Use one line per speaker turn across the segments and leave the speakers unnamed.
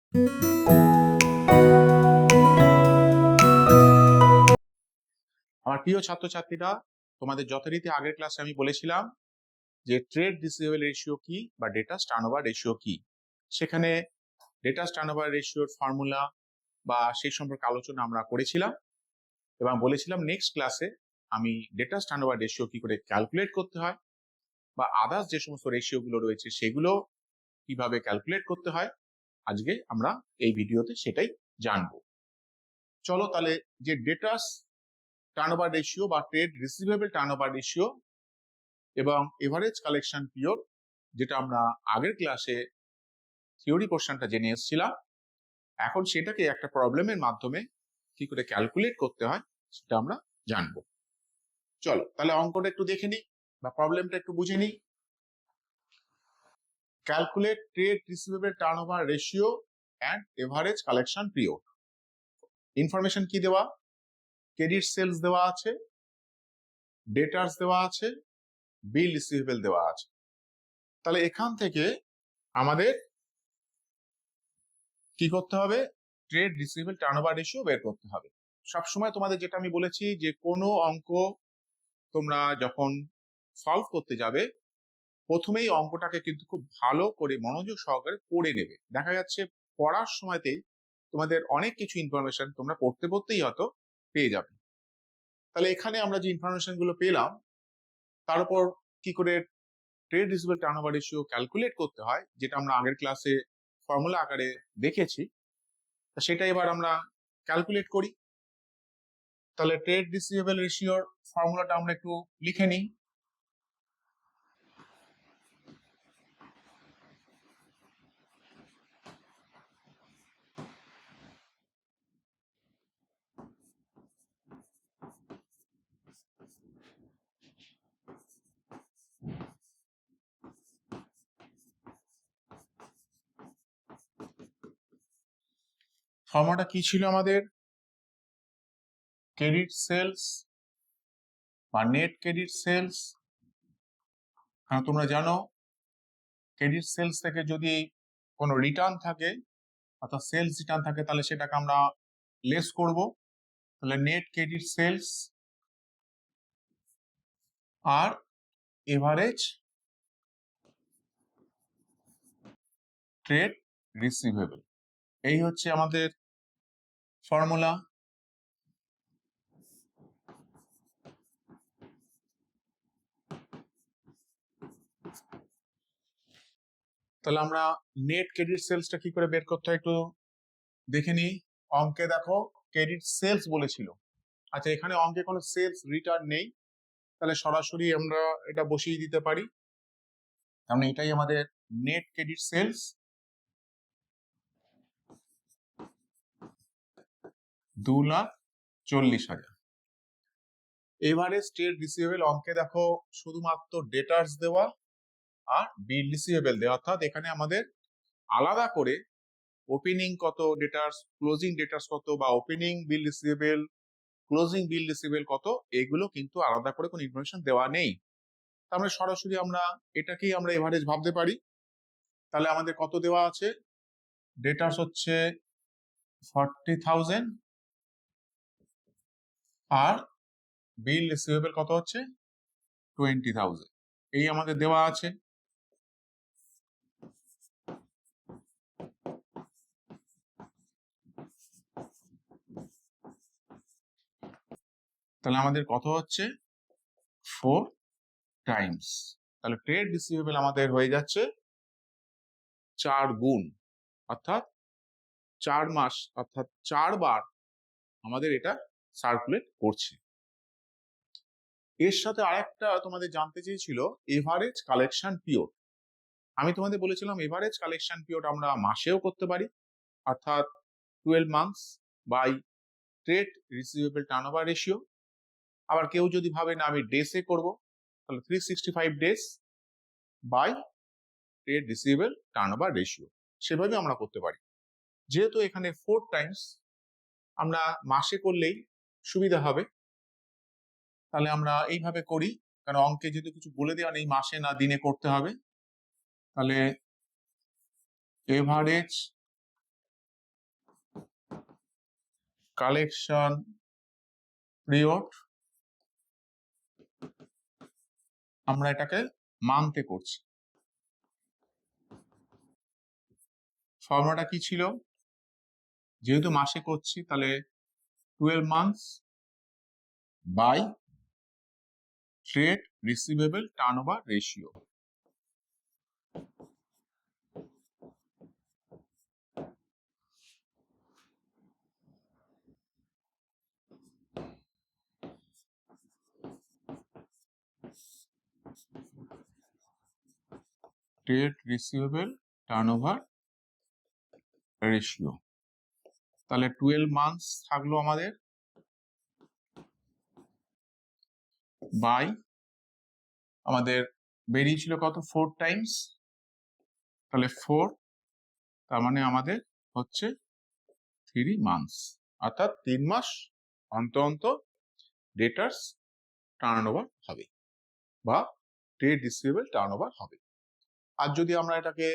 আমার প্রিয় ছাত্রছাত্রীরা, তোমাদের যথারীতি আগের ক্লাসে আমি বলেছিলাম যে ট্রেড রিসিভেবল রেশিও কি বা ডেটা টার্নওভার রেশিও কি। সেখানে ডেটা টার্নওভার রেশিওর ফর্মুলা বা সেই সম্পর্কে আলোচনা আমরা করেছিলাম এবং বলেছিলাম নেক্সট ক্লাসে আমি ডেটা টার্নওভার রেশিও কি করে ক্যালকুলেট করতে হয় বা আদার্স যে সমস্ত রেশিও গুলো রয়েছে সেগুলো কিভাবে ক্যালকুলেট করতে হয়, আজকে আমরা এই ভিডিওতে সেটাই জানবো। চলো তাহলে যে ডেটা টার্নওভার রেশিও বা ট্রেড রিসিভেবল টার্নওভার রেশিও এবং এভারেজ কালেকশন পিরিয়ড, যেটা আমরা আগের ক্লাসে থিওরি পোর্শনটা জেনে এসেছিলাম, এখন সেটাকে একটা প্রবলেমের মাধ্যমে কি করে ক্যালকুলেট করতে হয় সেটা আমরা জানবো। চলো তাহলে অঙ্কটা একটু দেখে নিই বা প্রবলেমটা একটু বুঝে নিই। Calculate trade receivable turnover ratio and average collection period. Information কি দেওয়া? ক্রেডিট সেলস দেওয়া আছে, ডেটার্স দেওয়া আছে, বিল রিসিভেবল দেওয়া আছে। তাহলে এখান থেকে আমাদের কি করতে হবে? ট্রেড রিসিভেবল টার্নওভার রেশিও বের করতে হবে। সবসময় তোমাদের যেটা আমি বলেছি যে কোনো অঙ্ক তোমরা যখন সলভ করতে যাবে প্রথমেই অঙ্কটাকে কিন্তু খুব ভালো করে মনোযোগ সহকারে পড়ে নেবে। দেখা যাচ্ছে পড়ার সময়তেই তোমাদের অনেক কিছু ইনফরমেশন তোমরা পড়তে পড়তেই হয়তো পেয়ে যাবে। তাহলে এখানে আমরা যে ইনফরমেশন গুলো পেলাম তার উপর কি করে trade receivable turnover ratio calculate করতে হয়, যেটা আমরা আগের ক্লাসে ফর্মুলা আকারে দেখেছি, সেটা এবার আমরা ক্যালকুলেট করি। তাহলে ট্রেড রিসিভেবল রেশিওর ফর্মুলাটা আমরা একটু লিখে নিই। ফর্মুলাটা কি ছিল আমাদের? ক্রেডিট সেলস বা নেট ক্রেডিট সেলস। তোমরা জানো ক্রেডিট সেলস থেকে যদি কোনো রিটার্ন থাকে অর্থাৎ সেলস রিটার্ন থাকে তাহলে সেটাকে আমরা লেস করব। তাহলে নেট ক্রেডিট সেলস আর এভারেজ ট্রেড রিসিভেবল, এই হচ্ছে আমাদের ফর্মুলা। তাহলে আমরা নেট ক্রেডিট সেলসটা কি করে বের করতে হয় একটু দেখে নিই। অঙ্কে দেখো ক্রেডিট সেলস বলেছিল, আচ্ছা এখানে অঙ্কে কোনো সেলস রিটার্ন নেই, তাহলে সরাসরি আমরা এটা বসিয়ে দিতে পারি। তাহলে এটাই আমাদের net credit sales 2,40,000। Average trade receivable অঙ্কে দেখো শুধুমাত্র ডেটার্স দেওয়া আর বিল রিসিভেবল দেওয়া, অর্থাৎ এখানে আমাদের আলাদা করে ওপেনিং কত ডেটার্স, ক্লোজিং ডেটার্স কত বা ওপেনিং বিল রিসিভেবল, ক্লোজিং বিল রিসিভেবল কত, এগুলো কিন্তু আলাদা করে কোনো ইনফরমেশন দেওয়া নেই। তাহলে সরাসরি আমরা এটাকেই আমরা এভারেজ ভাবতে পারি। তাহলে আমাদের কত দেওয়া আছে? ডেটার্স হচ্ছে 40,000 আর বিল রিসিভেবল কত হচ্ছে 20,000, এই আমাদের দেওয়া আছে। তাহলে আমাদের কত হচ্ছে? 4 টাইমস। তাহলে ট্রেড রিসিভেবল আমাদের হয়ে যাচ্ছে 4 গুণ, অর্থাৎ 4 মাস, অর্থাৎ 4 বার আমাদের এটা সার্কুলেট করছে। এর সাথে আরেকটা তোমাদের জানতে চেয়েছিল এভারেজ কালেকশন পিরিয়ড। আমি তোমাদের বলেছিলাম এভারেজ কালেকশন পিরিয়ড আমরা মাসেও করতে পারি, অর্থাৎ 12 months by trade receivable turnover ratio. আবার কেউ যদি ভাবে না আমি ডেসে করব, তাহলে 365 days by trade receivable turnover ratio, সেভাবে আমরা করতে পারি। যেহেতু এখানে 4 টাইমস, আমরা মাসে করলেই সুবিধা হবে, তাহলে আমরা এইভাবে করি, কারণ অঙ্কে যেহেতু কিছু বলে দেওয়া নেই মাসে না দিনে করতে হবে। তাহলে এভারেজ কালেকশন পিরিয়ড আমরা এটাকে মান্থে করছি। ফর্মুলাটা কি ছিল? যেহেতু মাসে করছি তাহলে 12 months by trade receivable turnover ratio. Trade receivable turnover ratio, তাহলে 12 months থাকলো আমাদের বাই আমাদের বেরিয়েছিল কত 4 টাইমস, তাহলে 4 তার মানে আমাদের হচ্ছে 3 months, অর্থাৎ 3 মাস অন্তর অন্তর ডেটার্স টার্নওভার হবে বা ট্রেড রিসিভেবল টার্নওভার হবে। আর যদি আমরা এটাকে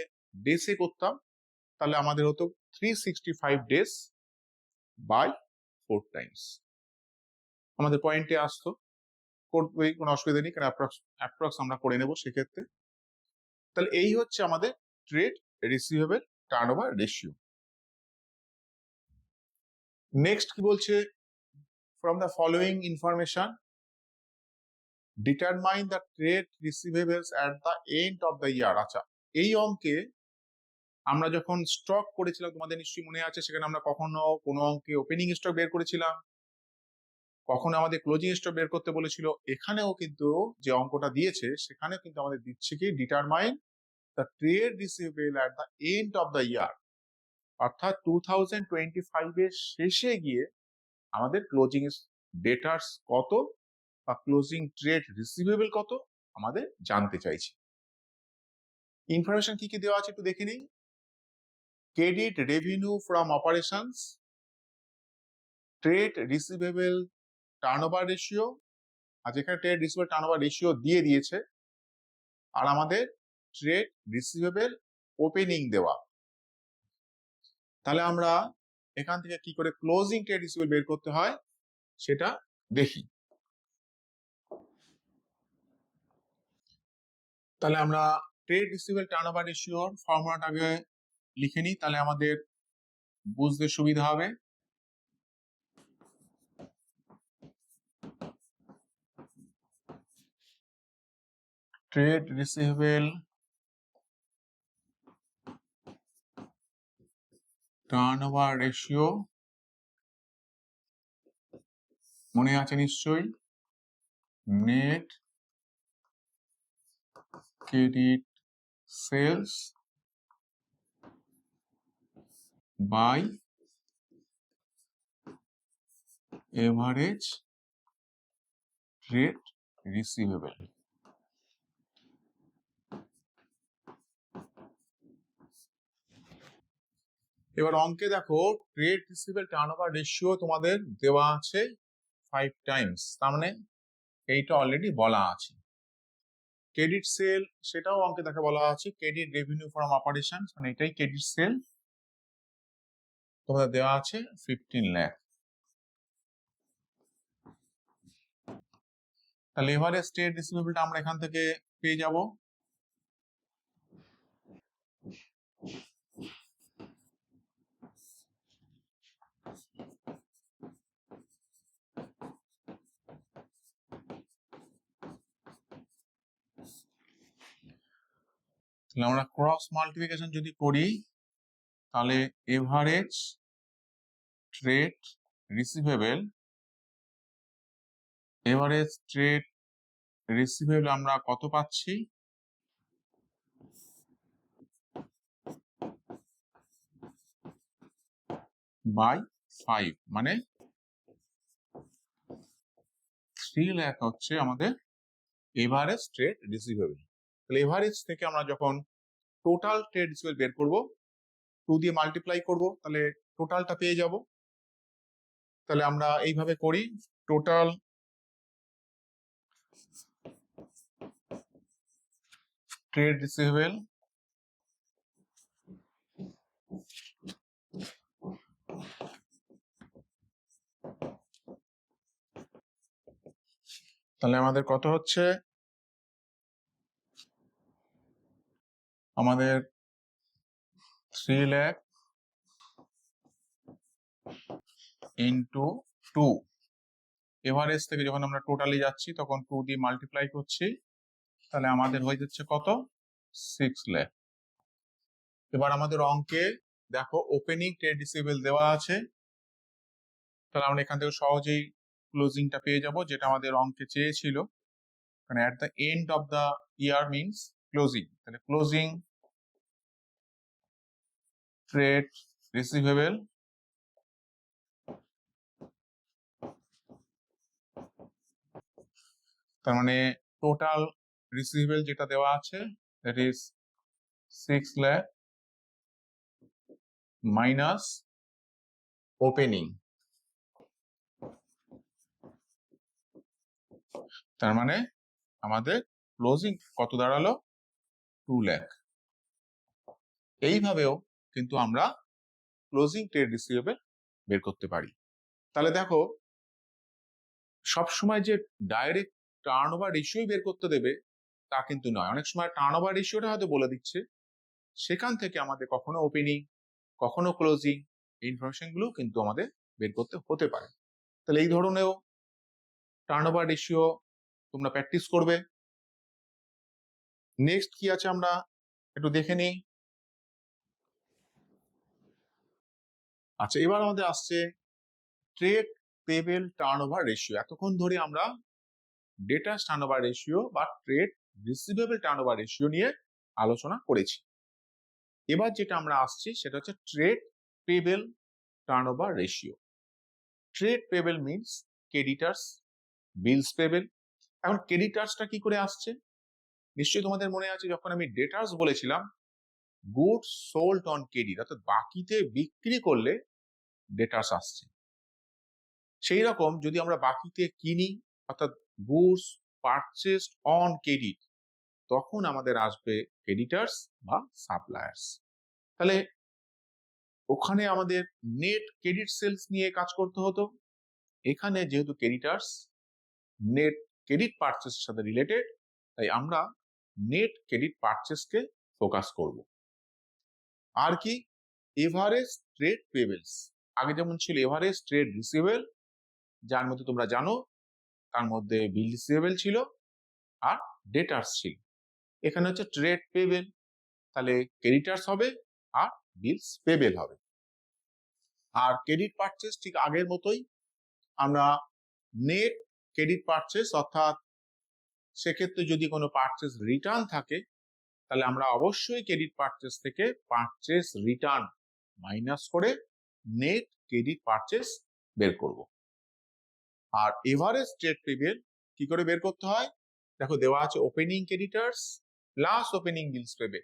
ডেসে করতাম তাহলে আমাদের হতো 365 ডেজ বাই 4 টাইমস। আমাদের পয়েন্টে আসতো, করবে কোনো অসুবিধা নেই, কারণ অ্যাপ্রক্স আমরা করে নেব সেক্ষেত্রে। তাহলে এই হচ্ছে আমাদের trade receivable turnover ratio. Next কি বলছে? From the following information determine the trade receivables at the end of the year. আচ্ছা, এই অঙ্কে আমরা যখন স্টক করেছিলাম তোমাদের নিশ্চয়ই মনে আছে, সেখানে আমরা কখনো কোনো অঙ্কে ওপেনিং স্টক বের করেছিলাম, কখনো আমাদের ক্লোজিং স্টক বের করতে বলেছিল। এখানেও কিন্তু যে অঙ্কটা দিয়েছে সেখানে কিন্তু আমাদের দিচ্ছে কি determine the trade receivable at the end of the ইয়ার, অর্থাৎ 2025 এর শেষে গিয়ে আমাদের ক্লোজিং ডেটার্স কত বা ক্লোজিং ট্রেড রিসিভেবল কত আমাদের জানতে চাইছি। ইনফরমেশন কি কি দেওয়া আছে একটু দেখে নিই। Credit revenue from operations, trade receivable turnover ratio, আর যেখানে ট্রেড রিসিভেবল টার্নওভার রেশিও দিয়ে দিয়েছে, আর আমাদের ট্রেড রিসিভেবল ওপেনিং দেওয়া। তাহলে আমরা এখান থেকে কি করে ক্লোজিং ট্রেড রিসিভেবল বের করতে হয় সেটা দেখি। তাহলে আমরা ট্রেড রিসিভেবল টার্নওভার রেশিওর ফর্মুলাটা আগে লিখে নিই, তাহলে আমাদের বুঝতে সুবিধা হবে। ট্রেড রিসিভেবল টার্নওভার রেশিও মনে আছে নিশ্চয়ই, net credit sales by average trade receivable. এবার অঙ্কে দেখো ট্রেড রিসিভেবল টার্নওভার রেশিও তোমাদের দেওয়া আছে 5 টাইমস, তার মানে এইটা অলরেডি বলা আছে। ক্রেডিট সেল সেটাও অঙ্কে দেখে বলা আছে, ক্রেডিট রেভিনিউ ফ্রম অপারেশন, মানে এটাই ক্রেডিট সেল, তোমাদের দেওয়া আছে 15 লাখ। তাহলে এভারেজ ট্রেড রিসিভেবলটা আমরা এখান থেকে পেয়ে যাব। তাহলে আমরা ক্রস মাল্টিপ্লিকেশন যদি করি তাহলে average trade receivable, average trade receivable আমরা কত পাচ্ছি? বাই 5, মানে 3 লাখ হচ্ছে আমাদের এভারেজ ট্রেড রিসিভেবল। তাহলে এভারেজ থেকে আমরা যখন টোটাল ট্রেড রিসিভেবল বের করব, 2 দিয়ে মাল্টিপ্লাই করব, তাহলে টোটালটা পেয়ে যাব। তাহলে আমরা এইভাবে করি, টোটাল ট্রেড রিসিভেবল তাহলে আমাদের কত হচ্ছে, আমাদের 3 লাখ ইন্টু 2, এভারেজ থেকে যখন আমরা টোটালি যাচ্ছি তখন 2 দিয়ে মাল্টিপ্লাই করছি, তাহলে আমাদের হয়ে যাচ্ছে কত, 6 লাখ। এবার আমাদের অঙ্কে দেখো ওপেনিং ট্রেড রিসিভেবল দেওয়া আছে, তাহলে আমরা এখান থেকে সহজেই ক্লোজিংটা পেয়ে যাব, যেটা আমাদের অঙ্কে চেয়েছিল। কারণ at the end of the year means closing, তাহলে ক্লোজিং ট্রেড রিসিভেবল তার মানে টোটাল রিসিভেবল যেটা দেওয়া আছে that is 6 lakh minus opening, তার মানে আমাদের ক্লোজিং কত দাঁড়ালো, 2 লাখ। এইভাবেও কিন্তু আমরা ক্লোজিং ট্রেড রিসিভেবল বের করতে পারি। তাহলে দেখো সবসময় যে ডাইরেক্ট টার্নওভার রেশিও বের করতে দেবে তা কিন্তু নয়, অনেক সময় টার্নওভার রেশিওটা হয়তো বলে দিচ্ছে, সেখান থেকে আমাদের কখনো ওপেনিং কখনো ক্লোজিং ইনফরমেশন গুলো কিন্তু আমাদের বের করতে হতে পারে। তাহলে এই ধরনেরও টার্নওভার রেশিও তোমরা প্র্যাকটিস করবে। নেক্সট কি আছে আমরা একটু দেখে নিই। আচ্ছা, এবার আমাদের আসছে ট্রেড পেবেল টার্নওভার রেশিও। এতক্ষণ ধরে আমরা ডেটা টার্নওভার রেশিও বা ট্রেড রিসিভেবল টার্নওভার রেশিও নিয়ে আলোচনা করেছি। এবার যেটা আমরা আসছি সেটা হচ্ছে trade payable turnover ratio. Trade payable means creditors bills payable. এখন ক্রেডিটার্সটা কি করে আসছে, নিশ্চয়ই তোমাদের মনে আছে যখন আমি ডেটার্স বলেছিলাম গুডস সোল্ড অন ক্রেডিট, অর্থাৎ বাকিতে বিক্রি করলে ডেটার্স আসছে। সেই রকম যদি আমরা বাকিতে কিনি অর্থাৎ গুডস পারচেসড অন ক্রেডিট, তখন আমাদের আসবে ক্রেডিটার্স বা সাপ্লায়ার্স। তাহলে ওখানে আমাদের নেট ক্রেডিট সেলস নিয়ে কাজ করতে হতো, এখানে যেহেতু ক্রেডিটার্স নেট ক্রেডিট পারচেসের সাথে রিলেটেড, তাই আমরা নেট ক্রেডিট পারচেসকে ফোকাস করব। আর কি, এভারেজ ট্রেড পেবেলস, আগে যেমন ছিল এভারেজ ট্রেড রিসিভেবল, যার মধ্যে তোমরা জানো তার মধ্যে বিল রিসিভেবল ছিল আর ডেটার্স ছিল। এখানে হচ্ছে ট্রেড পেবেল, তাহলে ক্রেডিটার্স হবে আর বিলস পেবেল হবে। আর ক্রেডিট পারচেস ঠিক আগের মতোই, আমরা নেট ক্রেডিট পারচেস অর্থাৎ সেক্ষেত্রে যদি কোনো পারচেস রিটার্ন থাকে তাহলে আমরা অবশ্যই ক্রেডিট পারচেস থেকে পারচেস রিটার্ন মাইনাস করে নেট ক্রেডিট পারচেস বের করব। আর এভারেজ ট্রেড পেবেল কি করে বের করতে হয়, দেখো দেওয়া আছে opening creditors plus opening bills payable,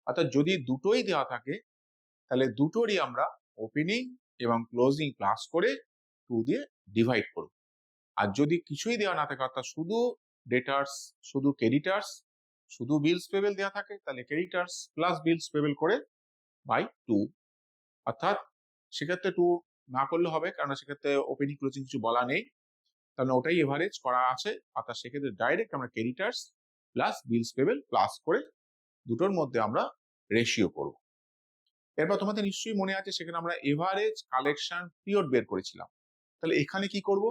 অর্থাৎ যদি দুটোই দেওয়া থাকে তাহলে দুটোরই আমরা ওপেনিং এবং ক্লোজিং প্লাস করে 2 দিয়ে ডিভাইড করব। আর যদি কিছুই দেওয়া না থাকে অর্থাৎ শুধু ডেটার্স শুধু ক্রেডিটার্স শুধু বিলস পেবেল দেওয়া থাকে, তাহলে ক্রেডিটার্স প্লাস বিলস পেবেল করে বাই 2, অর্থাৎ সেক্ষেত্রে 2 না করলে হবে, কারণ সেক্ষেত্রে ওপেনিং ক্লোজিং কিছু বলা নেই, কারণ ওটাই এভারেজ করা আছে। অর্থাৎ সেক্ষেত্রে ডাইরেক্ট আমরা ক্রেডিটার্স প্লাস বিলস পেবেল প্লাস করে দুটোর মধ্যে আমরা রেশিও করব। এরপর তোমাদের নিশ্চয়ই মনে আছে সেখানে আমরা এভারেজ কালেকশন পিরিয়ড বের করেছিলাম, তাহলে এখানে কি করব,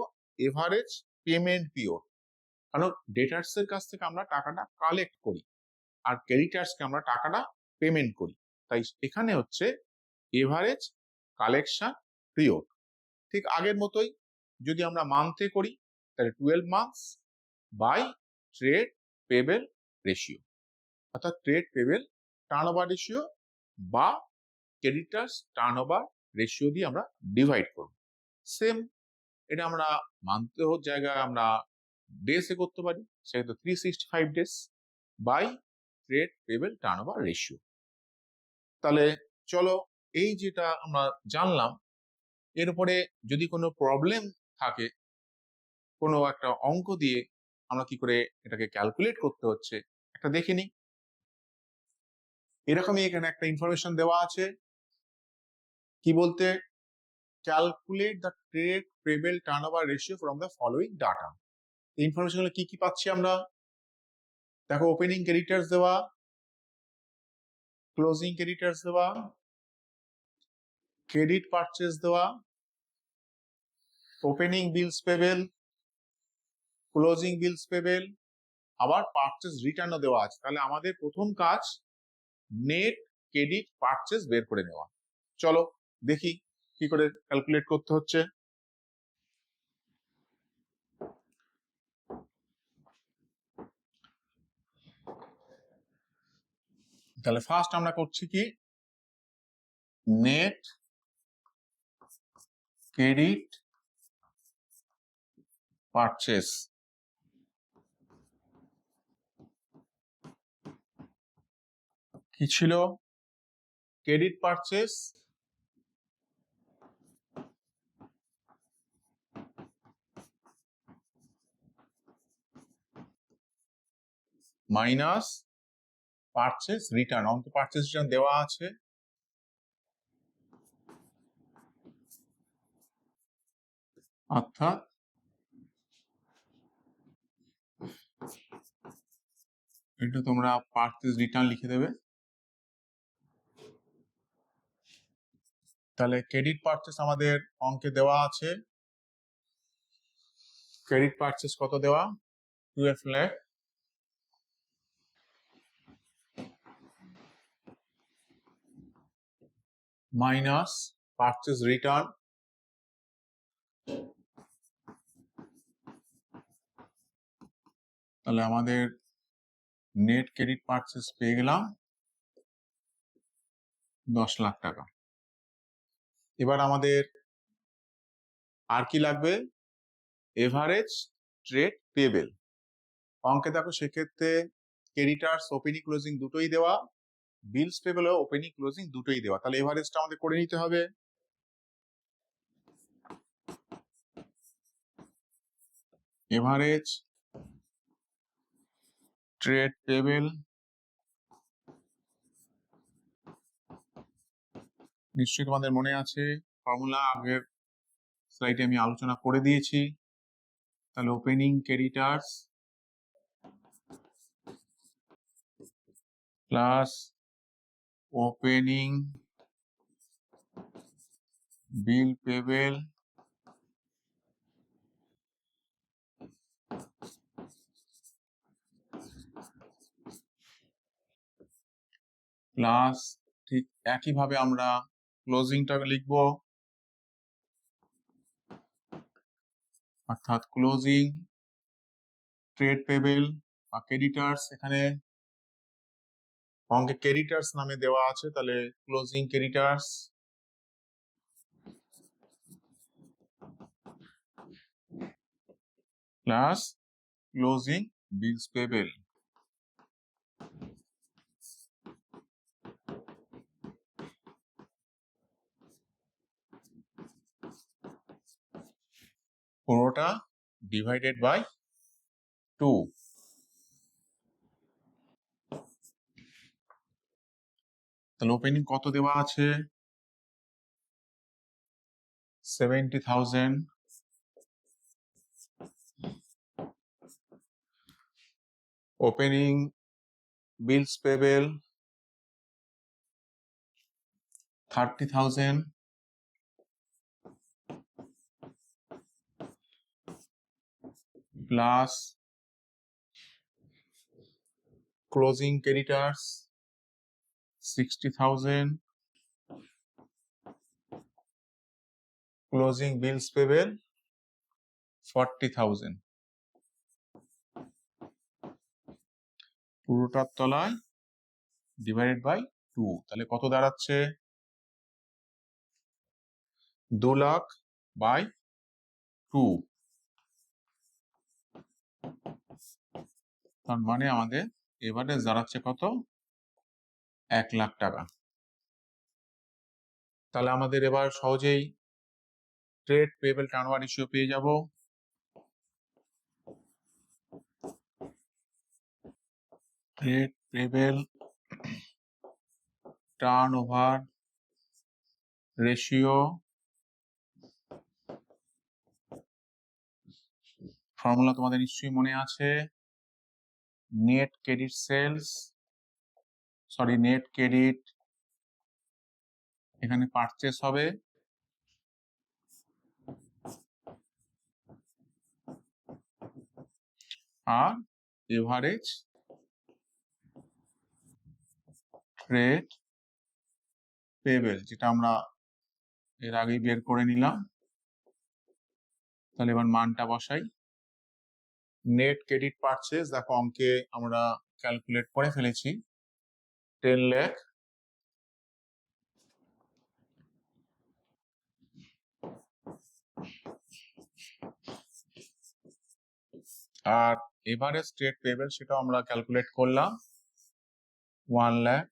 এভারেজ পেমেন্ট পিরিয়ড, কারণ ডেটার্স এর কাছ থেকে আমরা টাকাটা কালেক্ট করি আর ক্রেডিটার্সকে আমরা টাকাটা পেমেন্ট করি, তাই এখানে হচ্ছে এভারেজ কালেকশন পিরিয়ড। ঠিক আগের মতোই যদি আমরা মান্থে করি তাহলে 12 months by trade payable ratio, অর্থাৎ ট্রেড পেবেল টার্নওভার রেশিও বা ক্রেডিটার্স টার্নওভার রেশিও দিয়ে আমরা ডিভাইড করব। সেম এটা আমরা মান্থে জায়গায় আমরা ডেসে করতে পারি, সেক্ষেত্রে 365 days by trade payable turnover ratio. তাহলে চলো এই যেটা আমরা জানলাম, এর উপরে যদি কোনো প্রবলেম থাকে কোনো একটা অঙ্ক দিয়ে আমরা কি করে এটাকে ক্যালকুলেট করতে হচ্ছে একটা দেখে নিই। এরকমই এখানে একটা ইনফরমেশন দেওয়া আছে, কি বলতে, calculate the trade payable turnover ratio from the following data. Information গুলো কি কি পাচ্ছি আমরা? দেখো, ওপেনিং ক্রেডিটার্স দেওয়া, ক্লোজিং ক্রেডিটার্স দেওয়া, ক্রেডিট পারচেজ দেওয়া, opening bills payable, closing bills payable, আবার পারচেজ রিটার্নও দেওয়া আছে। তাহলে আমাদের প্রথম কাজ নেট ক্রেডিট পারচেজ বের করে নেওয়া। চলো দেখি কি করে ক্যালকুলেট করতে হচ্ছে। তাহলে ফার্স্ট আমরা করছি কি, নেট ক্রেডিট পারচেজ। কি ছিল? Credit purchase minus purchase return. অঙ্কে পারচেজ রিটার্ন দেওয়া আছে, অর্থাৎ এটা তোমরা পারচেজ রিটার্ন লিখে দেবে। তাহলে ক্রেডিট পারচেজ আমাদের অঙ্কে দেওয়া আছে। ক্রেডিট পারচেজ কত দেওয়া? 12 লাখ মাইনাস পারচেজ রিটার্ন তাহলে আমাদের নেট ক্রেডিট পারচেজ পেয়ে গেলাম 10 লাখ টাকা। এবার আমাদের আর কি লাগবে? Average trade payable. অঙ্কে দেখো, সেক্ষেত্রে ক্রেডিটার্স ওপেনিং ক্লোজিং দুটোই দেওয়া, বিলস পেবেল ওপেনিং ক্লোজিং দুটোই দেওয়া। তাহলে এভারেজটা আমাদের করে নিতে হবে। এভারেজ ট্রেড পেবেল নিশ্চয়ই তোমাদের মনে আছে, ফর্মুলা আগের স্লাইডে আমি আলোচনা করে দিয়েছি। তাহলে opening creditors plus opening bill payable plus, ঠিক একইভাবে আমরা ক্লোজিংটা লিখবো, অর্থাৎ ক্লোজিং ট্রেড পেবেল বা ক্রেডিটার্স। এখানে অঙ্কে ক্রেডিটার্স নামে দেওয়া আছে, তাহলে closing creditors plus closing bills payable. পুরোটা ডিভাইডেড বাই 2। তাহলে ওপেনিং কত দেওয়া আছে? 70,000, opening bills payable 30,000, plus closing creditors 60,000, closing bills payable 40,000। পুরোটার তলায় ডিভাইডেড বাই 2। তাহলে কত দাঁড়াচ্ছে? 2 লাখ বাই 2। তার মানে আমাদের এবারে দাঁড়াচ্ছে কত? 1 লাখ টাকা। তাহলে আমাদের এবার সহজেই ট্রেড পেবেল টার্নওভার রেশিও পেয়ে যাব। Trade payable turnover ratio formula তোমাদের নিশ্চয়ই মনে আছে, net credit sales, sorry net credit এখানে পারচেস হবে, আর এভারেজ ট্রেড পেবেল যেটা আমরা এর আগেই বের করে নিলাম। তাহলে এবার মানটা বসাই। নেট ক্রেডিট পারচেস দেখো অঙ্কে আমরা ক্যালকুলেট করে ফেলেছি 10 লাখ, আর এভারেজ ট্রেড পেবেল সেটা আমরা ক্যালকুলেট করলাম 1 লাখ।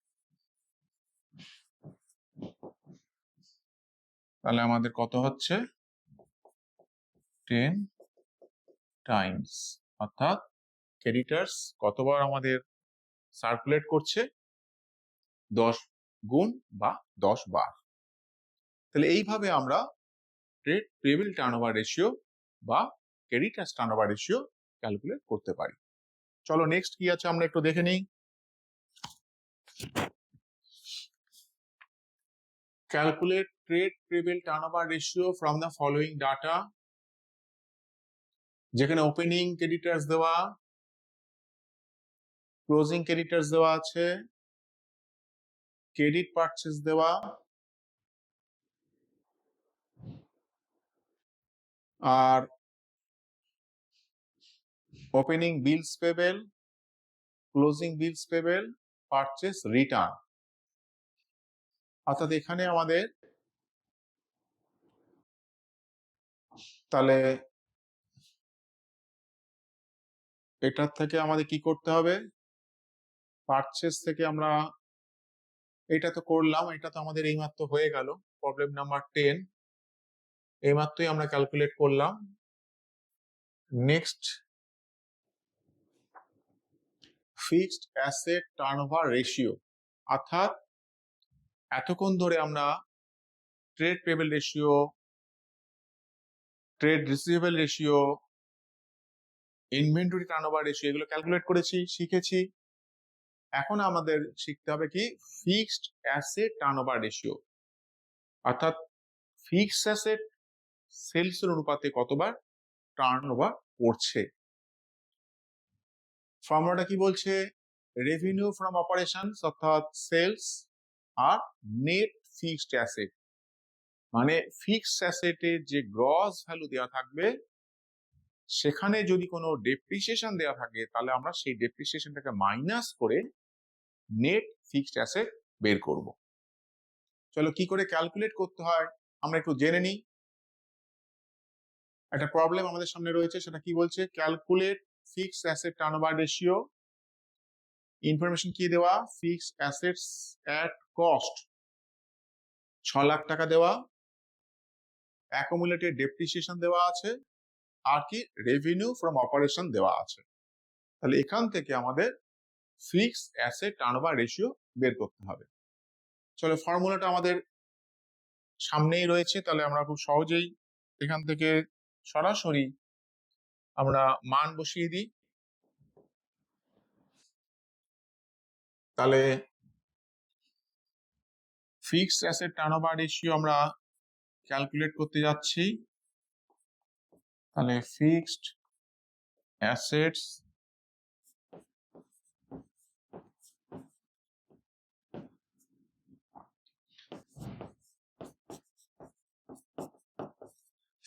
তাহলে আমাদের কত হচ্ছে 10 টাইমস, অর্থাৎ ক্রেডিটার্স কতবার আমাদের সার্কুলেট করছে 10 গুণ বা 10 বার। তাহলে এইভাবে আমরা ট্রেড পেবেল টার্নওভার রেশিও বা ক্রেডিটার্স টার্নওভার রেশিও ক্যালকুলেট করতে পারি। চলো নেক্সট কি আছে আমরা একটু দেখে নিই। Calculate trade payable turnover ratio from the following data, যেখানে ওপেনিং ক্রেডিটার্স দেওয়া, ক্লোজিং ক্রেডিটার্স দেওয়া আছে, ক্রেডিট পারচেজ দেওয়া, আর opening bills payable, closing bills payable, purchase return. অর্থাৎ এখানে আমাদের তাহলে এটার থেকে আমাদের কি করতে হবে, পারচেজ থেকে আমরা এটা তো করলাম, এটা তো আমাদের এইমাত্র হয়ে গেল, প্রবলেম নাম্বার 10 এইমাত্রই আমরা ক্যালকুলেট করলাম। Next fixed asset turnover ratio, অর্থাৎ এতক্ষণ ধরে আমরা trade payable ratio, trade receivable ratio, inventory turnover ratio এগুলো ক্যালকুলেট করেছি, শিখেছি। এখন আমাদের শিখতে হবে কি ফিক্সড অ্যাসেট টার্নওভার রেশিও, অর্থাৎ ফিক্সড অ্যাসেট সেলস এর অনুপাতে কতবার টার্নওভার করছে। ফর্মুলাটা কি বলছে, রেভিনিউ ফ্রম অপারেশনস অর্থাৎ সেলস আর নেট ফিক্সড অ্যাসেট, মানে ফিক্সড অ্যাসেটের যে গ্রস ভ্যালু দেওয়া থাকবে সেখানে যদি কোনো ডেপ্রিসিয়েশন দেওয়া থাকে তাহলে আমরা সেই ডেপ্রিসিয়েশনটাকে মাইনাস করে নেট ফিক্সড অ্যাসেট বের করব। চলো কি করে ক্যালকুলেট করতে হয় আমরা একটু জেনে নিই। একটা প্রবলেম আমাদের সামনে রয়েছে, সেটা কি বলছে, calculate fixed asset turnover ratio. Information কি দেওয়া, fixed assets at cost 6 lakh টাকা দেওয়া, অ্যাকুমুলেটেড ডেপ্রিসিয়েশন দেওয়া আছে, আর কি রেভিনিউ ফ্রম অপারেশন দেওয়া আছে। তাহলে এখান থেকে আমাদের ফিক্সড অ্যাসেট টার্নওভার রেশিও বের করতে হবে। চলো ফর্মুলাটা আমাদের সামনেই রয়েছে, তাহলে আমরা খুব সহজেই এখান থেকে সরাসরি আমরা মান বসিয়ে দিই। তাহলে ফিক্সড অ্যাসেট টার্নওভার রেশিও আমরা ক্যালকুলেট করতে যাচ্ছি। তাহলে fixed assets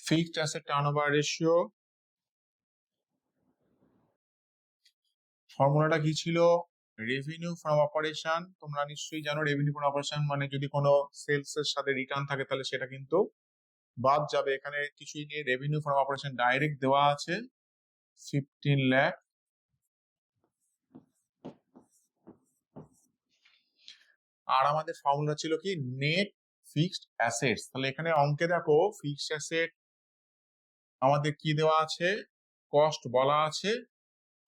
fixed asset turnover ratio ফর্মুলাটা কি ছিল, রেভিনিউ ফ্রম অপারেশন। তোমরা নিশ্চয়ই জানো রেভিনিউ ফ্রম অপারেশন মানে যদি কোনো সেলস এর সাথে রিটার্ন থাকে তাহলে সেটা কিন্তু বাদ যাবে। এখানে কিছুই নেই, রেভিনিউ ফ্রম অপারেশন ডাইরেক্ট দেওয়া আছে 15 লাখ। আর আমাদের ফর্মুলা ছিল কি নেট ফিক্সড অ্যাসেটস। তাহলে এখানে অঙ্কে দেখো ফিক্সড অ্যাসেট আমাদের কি দেওয়া আছে, কস্ট বলা আছে,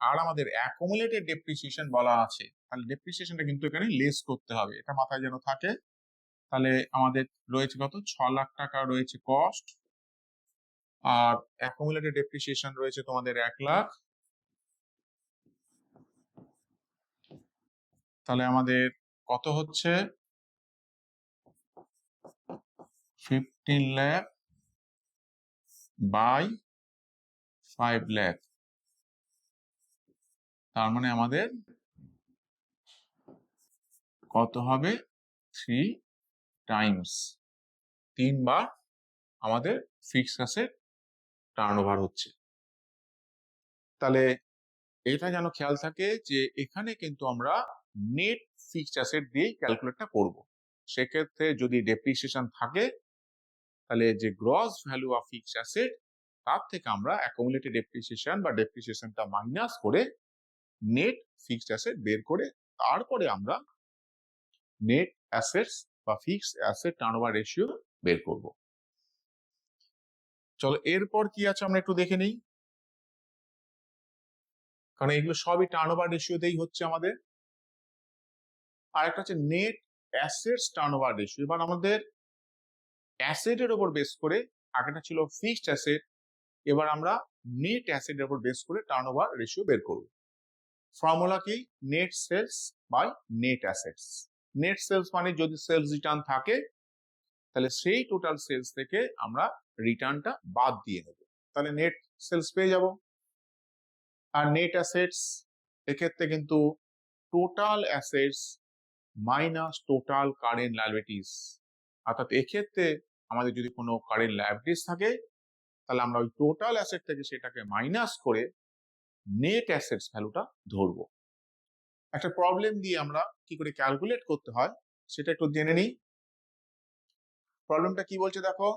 আর আমাদের অ্যাকুমুলেটেড ডেপ্রিসিয়েশন বলা আছে। তাহলে ডেপ্রিসিয়েশনটা কিন্তু এখানে লেস করতে হবে, এটা মাথায় যেন থাকে। তাহলে আমাদের রয়েছে কত, 6 লাখ টাকা রয়েছে কস্ট, আর অ্যাকুমুলেটেড ডেপ্রিসিয়েশন রয়েছে তোমাদের 1 লাখ। তাহলে আমাদের কত হচ্ছে 15 লাখ বাই 5 লাখ। তার মানে আমাদের কত হবে 3 টাইমস, 3 বার আমাদের ফিক্সড অ্যাসেট টার্নওভার হচ্ছে। তাহলে এটা যেন খেয়াল থাকে যে এখানে কিন্তু আমরা নেট ফিক্সড অ্যাসেট দিয়েই ক্যালকুলেটটা করব। সেক্ষেত্রে যদি ডেপ্রিসিয়েশন থাকে তাহলে যে gross value of fixed asset তার থেকে আমরা অ্যাকুমুলেটেড ডেপ্রিসিয়েশন বা ডেপ্রিসিয়েশনটা মাইনাস করে নেট ফিক্সড অ্যাসেট বের করে তারপরে আমরা নেট অ্যাসেটস বা ফিক্সড অ্যাসেট টার্নওভার রেশিও বের করব। চলো এরপর কি আছে আমরা একটু দেখে নিই, কারণ এগুলো সবই টার্নওভার রেশিওতেই হচ্ছে আমাদের। আর একটা হচ্ছে নেট অ্যাসেটস টার্নওভার রেশিও। এবার আমাদের অ্যাসেটের উপর বেস করে, আগেটা ছিল ফিক্সড অ্যাসেট, এবার আমরা নেট অ্যাসেটের উপর বেস করে টার্নওভার রেশিও বের করব। ফর্মুলা কি? Net sales by net assets. Net sales মানে যদি সেলস রিটার্ন থাকে তাহলে সেই টোটাল সেলস থেকে আমরা রিটার্নটা বাদ দিয়ে নেব, তাহলে নেট সেলস পেয়ে যাব। আর নেট অ্যাসেটস এক্ষেত্রে কিন্তু total assets minus total current liabilities. অর্থাৎ এক্ষেত্রে আমাদের যদি কোনো কারেন্ট লায়াবিলিটিস থাকে তাহলে আমরা ওই টোটাল অ্যাসেট থেকে সেটাকে মাইনাস করে নেট অ্যাসেটস ভ্যালুটা ধরবো। একটা প্রবলেম দিয়ে আমরা কি করে ক্যালকুলেট করতে হয় সেটা একটু জেনে নিই। প্রবলেমটা কি বলছে দেখো,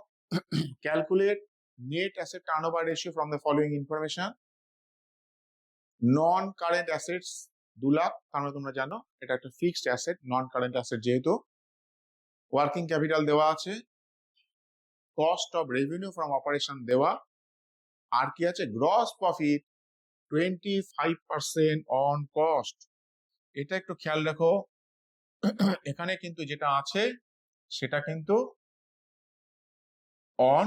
calculate net asset turnover ratio from the following information. Non current assets 2 lakh, কারণ তোমরা জানো এটা একটা ফিক্সড অ্যাসেট, নন কারেন্ট অ্যাসেট যেহেতু। ওয়ার্কিং ক্যাপিটাল দেওয়া আছে, cost of revenue from operation দেওয়া, আর কি আছে গ্রস প্রফিট 25% অন কস্ট। এটা একটু খেয়াল রাখো, এখানে কিন্তু যেটা আছে সেটা কিন্তু অন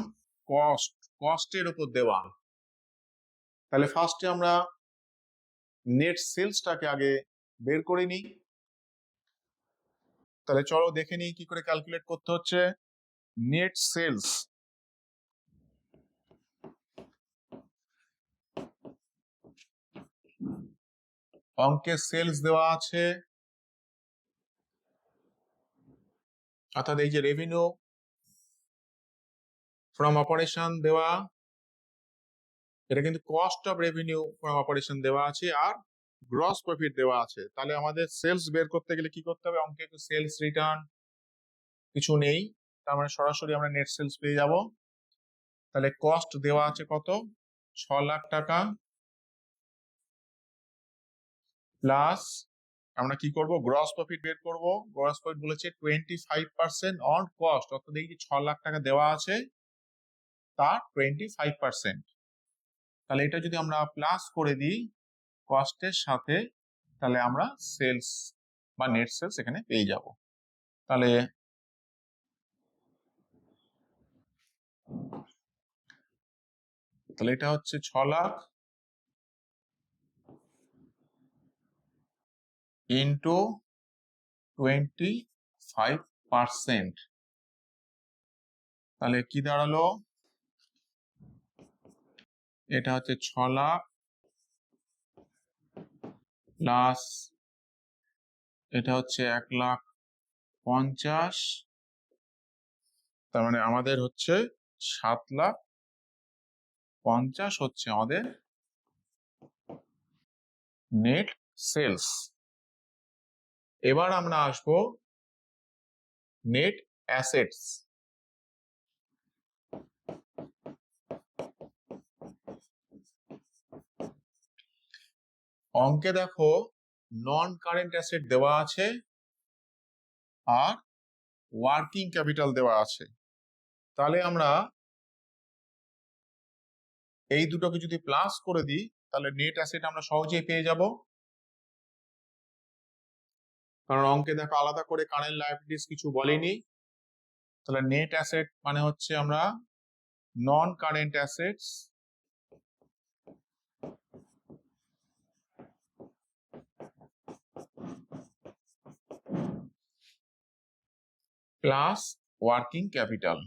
কস্ট, কস্টের উপর দেওয়া। তাহলে ফার্স্টে আমরা নেট সেলসটাকে আগে বের করে নিই। তাহলে চলো দেখে নিই কি করে ক্যালকুলেট করতে হচ্ছে। নেট সেলস, অঙ্কে সেলস দেওয়া আছে, অর্থাৎ এই যে রেভিনিউ ফ্রম অপারেশন দেওয়া, এটা কিন্তু cost of revenue from operation দেওয়া আছে, আর গ্রস প্রফিট দেওয়া আছে। তাহলে আমাদের সেলস বের করতে গেলে কি করতে হবে, অঙ্কে একটু সেলস রিটার্ন কিছু নেই, তার মানে সরাসরি আমরা নেট সেলস পেয়ে যাব। তাহলে কস্ট দেওয়া আছে কত 6 লাখ টাকা, প্লাস আমরা কি করব গ্রস প্রফিট বের করব। গ্রস প্রফিট বলেছে 25% অন কস্ট, অর্থাৎ এই যে 6 লাখ টাকা দেওয়া আছে তার 25%। তাহলে এটা যদি আমরা প্লাস করে দিই কস্টের সাথে তাহলে আমরা সেলস বা নেট সেলস এখানে পেয়ে যাব। তাহলে এটা হচ্ছে 6 লাখ ইন্টু 25%, তাহলে কি দাঁড়ালো, এটা হচ্ছে 6 লাখ প্লাস এটা হচ্ছে 1,50,000, তার মানে আমাদের হচ্ছে 7,50,000 হচ্ছে আমাদের নেট সেলস। এবার আমরা আসবো নেট অ্যাসেটস। অঙ্কে দেখো নন কারেন্ট অ্যাসেট দেওয়া আছে আর ওয়ার্কিং ক্যাপিটাল দেওয়া আছে। তাহলে আমরা এই দুটোকে যদি প্লাস করে দিই তাহলে নেট অ্যাসেট আমরা সহজেই পেয়ে যাব, কারণ অঙ্কে দেখো আলাদা করে কারেন্ট লায়াবিলিটিস কিছু বলেনি। তাহলে নেট অ্যাসেট মানে হচ্ছে আমরা নন current assets plus working capital.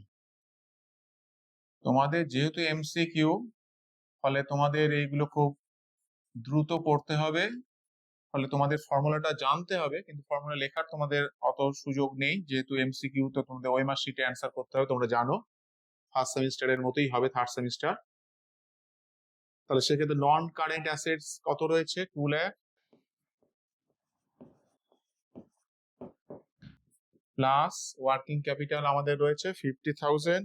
তোমাদের যেহেতু এমসিকিউ, ফলে তোমাদের এইগুলো খুব দ্রুত পড়তে হবে, ফলে তোমাদের ফর্মুলাটা জানতে হবে, কিন্তু ফর্মুলা লেখার তোমাদের অত সুযোগ নেই, যেহেতু এমসিকিউ তো তোমাদের ওএমআর শিটে অ্যান্সার করতে হবে, তোমরা জানো ফার্স্ট সেমিস্টারের মতোই হবে থার্ড সেমিস্টার। তাহলে সেক্ষেত্রে নন কারেন্ট অ্যাসেটস কত রয়েছে? 2 লাখ প্লাস ওয়ার্কিং ক্যাপিটাল আমাদের রয়েছে 50,000।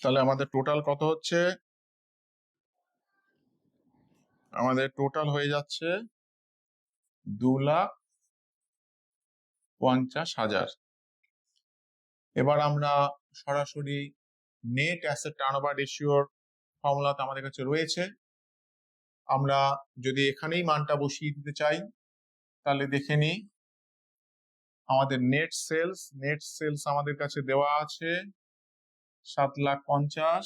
তাহলে আমাদের টোটাল কত হচ্ছে? আমাদের টোটাল হয়ে যাচ্ছে 2,50,000। এবার আমরা সরাসরি নেট অ্যাসেট টার্নওভার রেশিওর ফর্মুলাতে আমাদের কাছে রয়েছে। আমরা যদি এখানেই মানটা বসিয়ে দিতে চাই, তাহলে দেখে নিই আমাদের নেট সেলস আমাদের কাছে দেওয়া আছে 7,50,000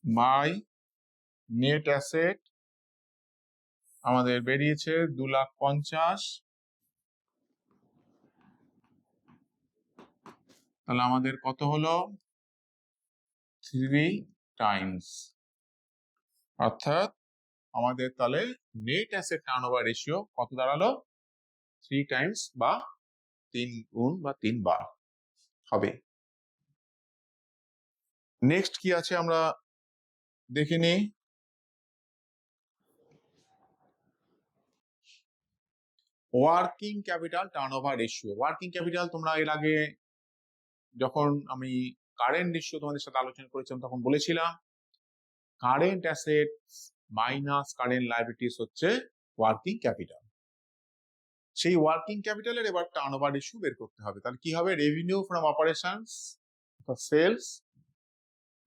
বাই নেট অ্যাসেট আমাদের বেরিয়েছে 2,50,000। তাহলে আমাদের কত হলো? 3 টাইমস। অর্থাৎ আমাদের তাহলে নেট অ্যাসেট টার্নওভার রেশিও কত দাঁড়ালো? 3 টাইমস বা 3 গুণ বা 3 বার হবে। নেক্সট কি আছে আমরা দেখে নিই। Working capital turnover ratio. Working capital তোমরা এর আগে যখন আমি কারেন্ট রেশিও তোমাদের সাথে আলোচনা করেছিলাম তখন বলেছিলাম current assets minus current liabilities হচ্ছে ওয়ার্কিং ক্যাপিটাল। সেই ওয়ার্কিং ক্যাপিটালের এবার টার্নওভার রেশিও বের করতে হবে। তাহলে কি হবে? Revenue from operations sales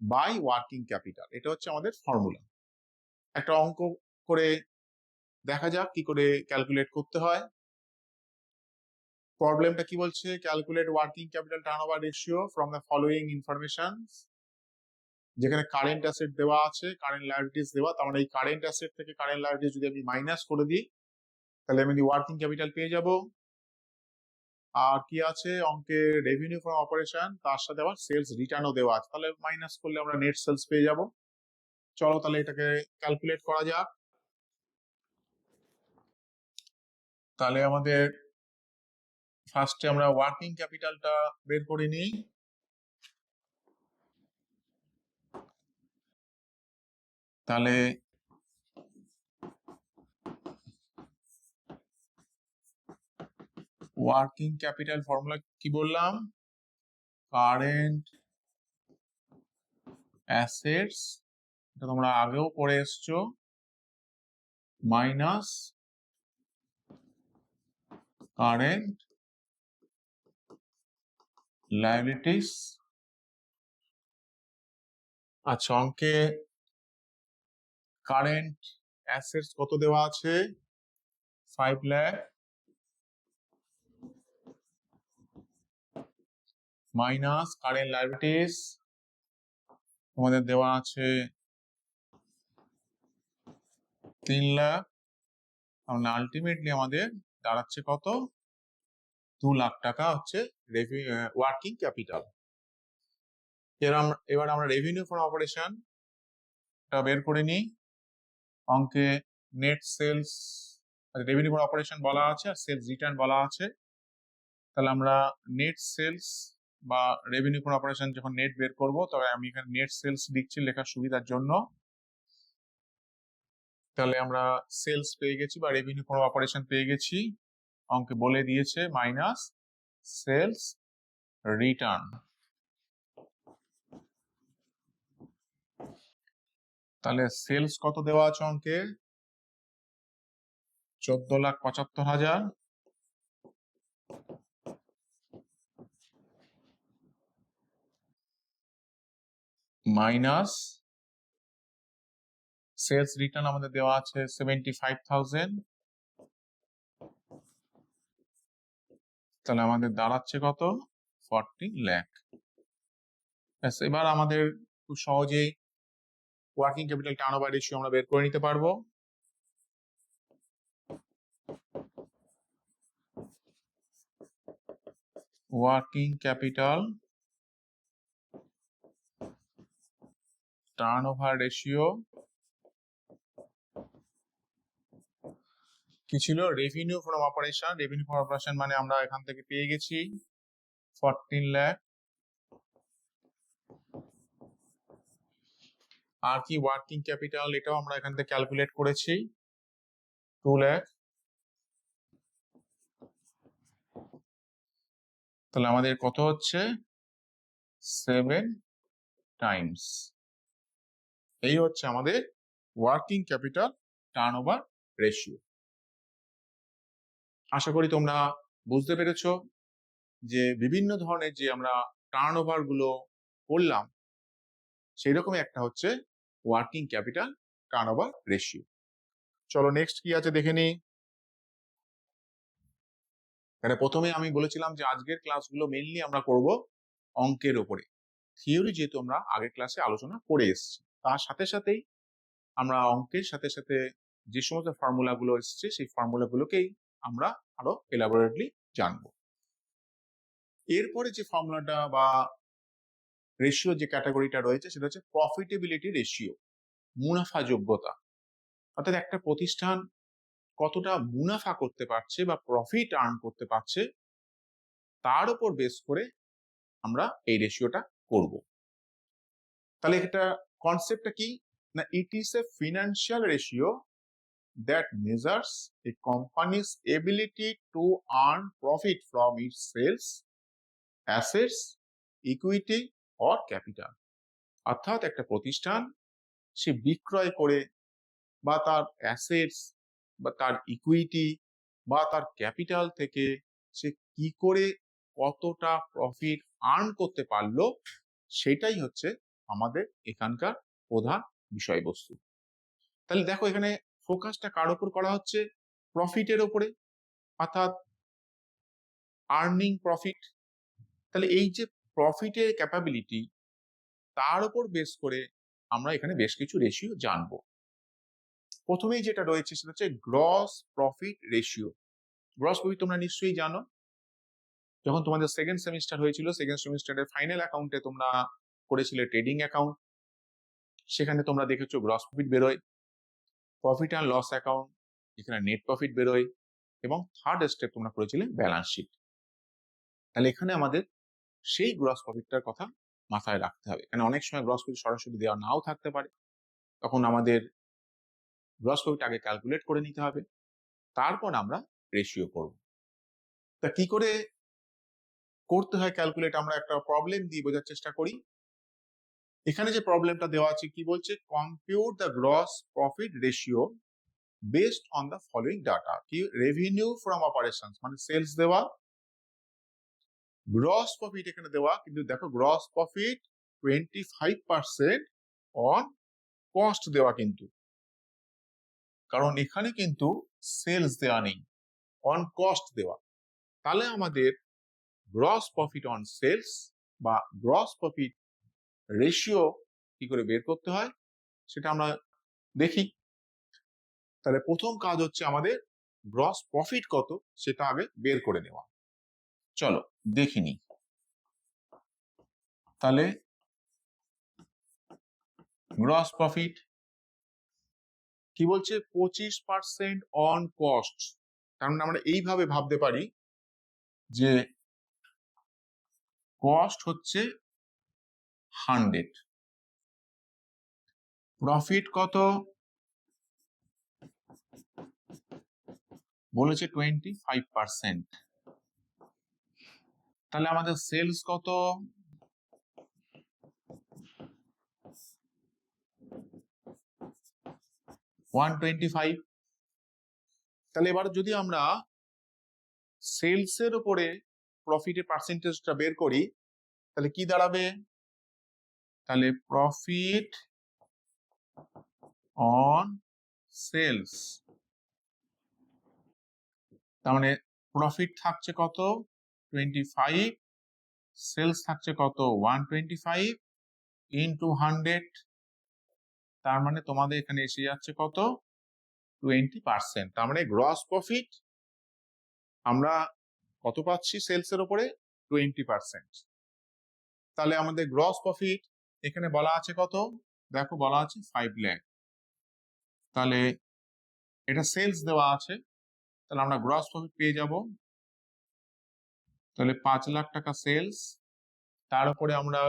by working capital, এটা হচ্ছে আমাদের ফর্মুলা। একটা অঙ্ক করে দেখা যাক কি করে ক্যালকুলেট করতে হয়। প্রবলেমটা কি বলছে? Calculate working capital turnover ratio from the following information. যেখানে কারেন্ট অ্যাসেট দেওয়া আছে, কারেন্ট লায়াবিলিটিস দেওয়া, তার মানে এই কারেন্ট অ্যাসেট থেকে কারেন্ট লায়াবিলিটিস যদি আমি মাইনাস করে দিই, তাহলে আমি ওয়ার্কিং ক্যাপিটাল পেয়ে যাব। আর কি আছে অঙ্কে? রেভিনিউ ফ্রম অপারেশন, তার সাথে আবার সেলস রিটার্নও দেওয়া আছে, তাহলে মাইনাস করলে আমরা নেট সেলস পেয়ে যাব। চলো তাহলে এটাকে ক্যালকুলেট করা যাক। তাহলে আমাদের ফার্স্টে আমরা ওয়ার্কিং ক্যাপিটালটা বের করে নিই। তাহলে ওয়ার্কিং ক্যাপিটাল ফর্মুলা কি বললাম? কারেন্ট অ্যাসেটস, এটা তোমরা আগেও পড়ে এসছো, মাইনাস কারেন্ট লায়াবিলিটিস। আচ্ছা, অঙ্কে কারেন্ট অ্যাসেটস কত দেওয়া আছে? 5 লাখ মাইনাস কারেন্ট লায়াবিলিটিস তোমাদের দেওয়া আছে 3 লাখ। তাহলে আলটিমেটলি আমাদের দাঁড়াচ্ছে কত? 2 লাখ টাকা হচ্ছে ওয়ার্কিং ক্যাপিটাল। এবার আমরা রেভিনিউ ফ্রম অপারেশন বের করে নিই। অঙ্কে net sales, revenue from operation বলা আছে আর সেলস রিটার্ন বলা আছে। তাহলে আমরা নেট সেলস বা রেভিনিউ ফ্রম অপারেশন যখন নেট বের করব, তবে আমি এখানে নেট সেলস লিখছি লেখার সুবিধার জন্য। তাহলে আমরা সেলস পেয়ে গেছি বা রেভিনিউ ফ্রম অপারেশন পেয়ে গেছি, অঙ্কে বলে দিয়েছে মাইনাস সেলস রিটার্ন। তাহলে সেলস কত দেওয়া আছে অঙ্কে? 14,75,000 মাইনাস সেলস রিটার্ন আমাদের দেওয়া আছে 75,000, তাহলে আমাদের দাঁড়াচ্ছে কত 40 লাখ। এবার আমাদের খুব সহজেই ওয়ার্কিং ক্যাপিটাল টার্নওভার রেশিও আমরা বের করে নিতে পারবো। ওয়ার্কিং ক্যাপিটাল টার্নওভার রেশিও কি ছিল, revenue from operation. Revenue from operation মানে আমরা এখান থেকে পেয়ে গেছি 14 লাখ। আর কি ওয়ার্কিং ক্যাপিটাল, এটাও আমরা এখান থেকে ক্যালকুলেট করেছি 2 লাখ। তাহলে আমাদের কত হচ্ছে 7 টাইমস। এই হচ্ছে আমাদের ওয়ার্কিং ক্যাপিটাল টার্নওভার রেশিও। আশা করি তোমরা বুঝতে পেরেছো যে বিভিন্ন ধরনের যে আমরা টার্নওভার গুলো করলাম সেই রকমই একটা হচ্ছে ওয়ার্কিং ক্যাপিটাল টার্নওভার রেশিও। চলো নেক্সট কি আছে দেখে নিই। এটা প্রথমে আমি বলেছিলাম যে আজকের ক্লাসগুলো মেইনলি আমরা করব অঙ্কের উপরে। থিওরি যেহেতু আমরা আগের ক্লাসে আলোচনা করে এসেছি, তার সাথে সাথেই আমরা অঙ্কের সাথে সাথে যে সমস্ত ফর্মুলা গুলো এসছে সেই ফর্মুলা গুলোকেই আমরা আরো এলাবোরেটলি জানবো। এরপরে যে ফর্মুলাটা বা রেশিও যে ক্যাটাগরিটা রয়েছে সেটা হচ্ছে প্রফিটেবিলিটি রেশিও, মুনাফা যোগ্যতা। অর্থাৎ একটা প্রতিষ্ঠান কতটা মুনাফা করতে পারছে বা প্রফিট আর্ন করতে পারছে তার উপর বেস করে আমরা এই রেশিওটা করব। তাহলে এটা কনসেপ্টটা কি না, it is a financial ratio that measures a company's ability to earn profit from its sales, assets, equity or capital. অর্থাৎ একটা প্রতিষ্ঠান সে বিক্রয় করে বা তার অ্যাসেটস বা তার ইকুইটি বা তার ক্যাপিটাল থেকে সে কি করে কতটা প্রফিট আর্ন করতে পারলো সেটাই হচ্ছে আমাদের এখানকার প্রধান বিষয়বস্তু। তাহলে দেখো এখানে ফোকাসটা কার উপর করা হচ্ছে, প্রফিটের উপরে, অর্থাৎ আর্নিং প্রফিট। তাহলে এই যে প্রফিটের ক্যাপাবিলিটি তার উপর বেস করে আমরা এখানে বেশ কিছু রেশিও জানবো। প্রথমেই যেটা রয়েছে সেটা হচ্ছে gross profit ratio. Gross profit তোমরা নিশ্চয়ই জানো, যখন তোমাদের সেকেন্ড সেমিস্টার হয়েছিল, সেকেন্ড সেমিস্টারের ফাইনাল অ্যাকাউন্টে তোমরা করেছিলে ট্রেডিং অ্যাকাউন্ট, সেখানে তোমরা দেখেছো গ্রস প্রফিট বেরোয়, প্রফিট অ্যান্ড লস অ্যাকাউন্ট এখানে নেট প্রফিট বেরোয়, এবং থার্ড স্টেপ তোমরা করেছিলে ব্যালেন্স শিট। তাহলে এখানে আমাদের সেই গ্রস প্রফিটটার কথা মাথায় রাখতে হবে, কারণ অনেক সময় গ্রস প্রফিট সরাসরি দেওয়া নাও থাকতে পারে, তখন আমাদের গ্রস প্রফিট আগে ক্যালকুলেট করে নিতে হবে, তারপর আমরা রেশিও করব। তা কি করে করতে হয় ক্যালকুলেট, আমরা একটা প্রবলেম দিয়ে বোঝার চেষ্টা করি। এখানে যে প্রবলেমটা দেওয়া আছে কি বলছে, compute the gross profit ratio based on the following data. কি, রেভিনিউ ফ্রম অপারেশনস মানে সেলস দেওয়া, গ্রস প্রফিট এখানে দেওয়া, কিন্তু দেখো গ্রস প্রফিট 25% অন কস্ট দেওয়া, কিন্তু কারণ এখানে কিন্তু সেলস দেওয়া নেই, অন কস্ট দেওয়া। তাহলে আমাদের গ্রস প্রফিট অন সেলস বা গ্রস প্রফিট রেশিও কি করে বের করতে হয় সেটা আমরা দেখি। তাহলে প্রথম কাজ হচ্ছে আমাদের গ্রস প্রফিট কত সেটা আগে বের করে নেওয়া। চলো দেখিনি। তাহলে গ্রস প্রফিট কি বলছে, 25% অন কস্ট। তার মানে আমরা এইভাবে ভাবতে পারি যে কস্ট হচ্ছে 100, প্রফিট কত বলেছে 25%, তাহলে আমাদের সেলস কত 125। তাহলে এবার যদি আমরা সেলসের উপরে প্রফিটের পার্সেন্টেজটা বের করি তাহলে কি দাঁড়াবে, তাহলে প্রফিট অন সেলস, তার মানে প্রফিট থাকছে কত 25, সেলস থাকছে কত 125 ইন্টু 100, তার মানে তোমাদের এখানে এসে যাচ্ছে কত 20%। তার মানে গ্রস প্রফিট আমরা কত পাচ্ছি সেলস এর উপরে 20%। তাহলে আমাদের গ্রস প্রফিট এখানে বলা আছে কত, দেখো বলা আছে 5 লাখ। তাহলে এটা সেলস দেওয়া আছে, তাহলে আমরা গ্রস প্রফিট পেয়ে যাব। তাহলে 5 লাখ টাকা সেলস, তার উপরে আমরা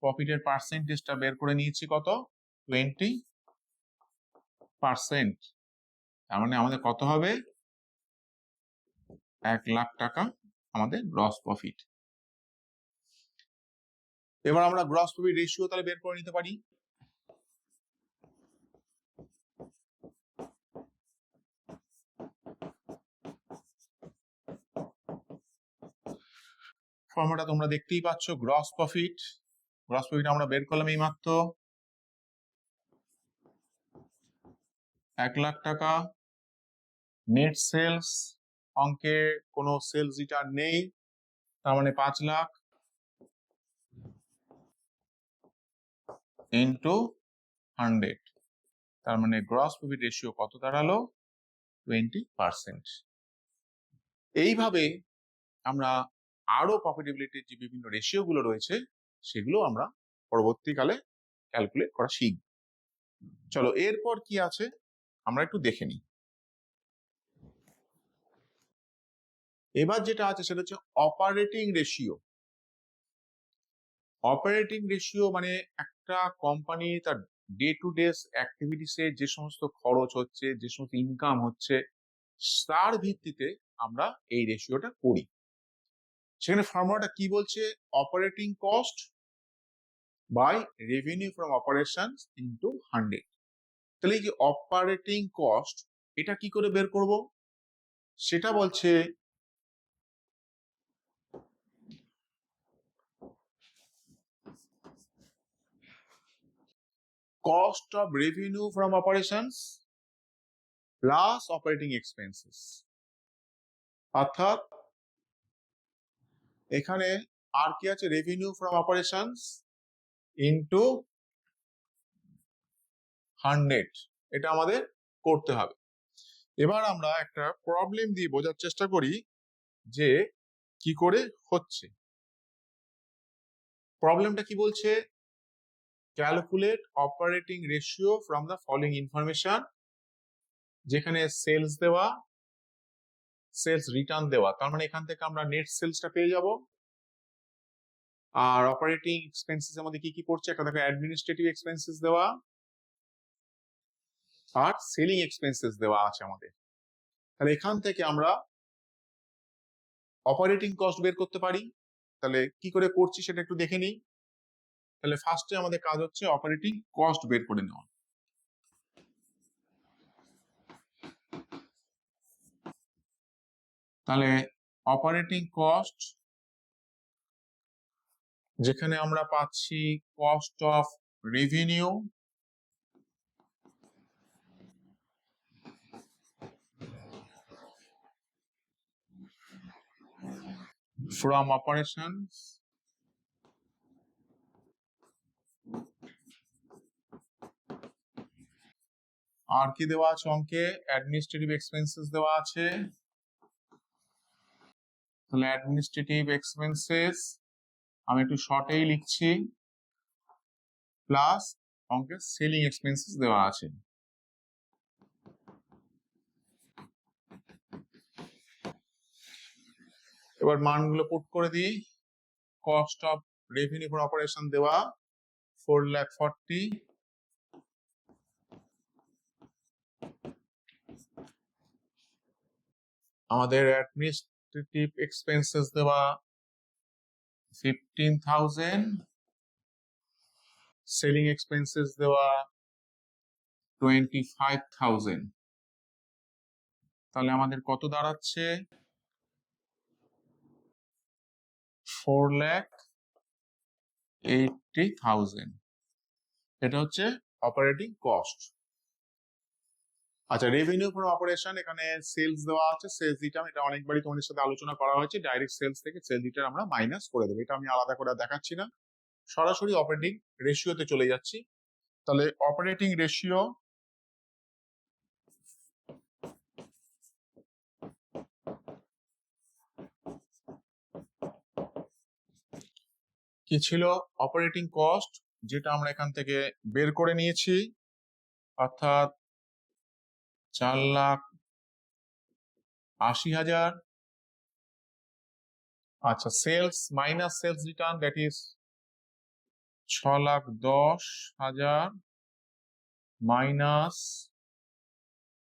প্রফিটের পার্সেন্টেজটা বের করে নিয়েছি কত 20%। তার মানে আমাদের কত হবে 1 লাখ টাকা আমাদের গ্রস প্রফিট। এবার আমরা গ্রস প্রফিট রেশিও তাহলে বের করে নিতে পারি। ফর্মুলাটা তোমরা দেখতেই পাচ্ছ, গ্রস প্রফিট আমরা বের করলাম এই মাত্র 1 লাখ টাকা। নেট সেলস, অঙ্কে কোনো সেলস রিটার্ন নেই, তার মানে 5 লাখ ইন্টু 100, তার মানে গ্রস প্রফিট রেশিও কত দাঁড়ালো 20%। এইভাবে আমরা আরো প্রফিটেবিলিটির যে বিভিন্ন রেশিও গুলো রয়েছে সেগুলো আমরা পরবর্তীকালে ক্যালকুলেট করা শিখব। চলো এরপর কি আছে আমরা একটু দেখে নিই। এবার যেটা আছে সেটা হচ্ছে অপারেটিং রেশিও। অপারেটিং রেশিও মানে একটা কোম্পানি তার ডে টু ডে অ্যাক্টিভিটিসে যে সমস্ত খরচ হচ্ছে, যে সমস্ত ইনকাম হচ্ছে, তার ভিত্তিতে আমরা এই রেশিওটা করি। সেখানে ফর্মুলাটা কি বলছে, operating cost by revenue from operations into 100। তাহলে এই যে অপারেটিং কস্ট এটা কি করে বের করব, সেটা বলছে cost of revenue from operations plus operating expenses. অর্থাৎ এখানে আর কি আছে, রেভিনিউ ফ্রম অপারেশনস ইনটু 100, এটা আমাদের করতে হবে। এবার আমরা একটা প্রবলেম দিয়ে বোঝার চেষ্টা করি যে কি করে হচ্ছে। প্রবলেমটা কি বলছে, calculate operating ratio from the following information, যেখানে সেলস দেওয়া, সেলস রিটার্ন দেওয়া, তার মানে এখান থেকে আমরা নেট সেলসটা পেয়ে যাব। আর অপারেটিং এক্সপেন্সেস এর মধ্যে কি কি পড়ছে, একটা দেখো অ্যাডমিনিস্ট্রেটিভ এক্সপেন্সেস দেওয়া আর সেলিং এক্সপেন্সেস দেওয়া আছে আমাদের। তাহলে এখান থেকে আমরা অপারেটিং কস্ট বের করতে পারি। তাহলে কি করে করছি সেটা একটু দেখে নিই। তাহলে ফার্স্টে আমাদের কাজ হচ্ছে অপারেটিং কস্ট বের করে নেওয়া। তাহলে অপারেটিং কস্ট, যেখানে আমরা পাচ্ছি cost of revenue from operations আর কি দেওয়া আছে অঙ্কে, অ্যাডমিনিস্ট্রেটিভ এক্সপেন্সেস দেওয়া আছে। তাহলে অ্যাডমিনিস্ট্রেটিভ এক্সপেন্সেস আমি একটু শর্টেই লিখছি, প্লাস অঙ্কে সেলিং এক্সপেন্সেস দেওয়া আছে। এবার মানগুলো পুট করে দিই। Cost of revenue for operation দেওয়া 4,40,000, আমাদের অ্যাডমিনিস্ট্রেটিভ এক্সপেন্সেস দেওয়া 15,000, সেলিং এক্সপেন্সেস দেওয়া 25,000। তাহলে আমাদের কত দাঁড়াচ্ছে 4,80,000। এটা হচ্ছে অপারেটিং কস্ট। আচ্ছা, রেভিনিউ ফ্রম অপারেশন, এখানে সেলস দেওয়া আছে, সেলস রিটার্ন, এটা অনেকবারই তোমাদের সাথে আলোচনা করা হয়েছে। ডাইরেক্ট সেলস থেকে সেলস রিটার্ন আমরা মাইনাস করে দেবো, এটা আমি আলাদা করে দেখাচ্ছি না, সরাসরি অপারেটিং রেশিওতে চলে যাচ্ছি। তাহলে অপারেটিং রেশিও কি ছিল? অপারেটিং কস্ট, যেটা আমরা এখান থেকে বের করে নিয়েছি, অর্থাৎ 4,80,000। আচ্ছা, sales minus sales return, that is 6,10,000 minus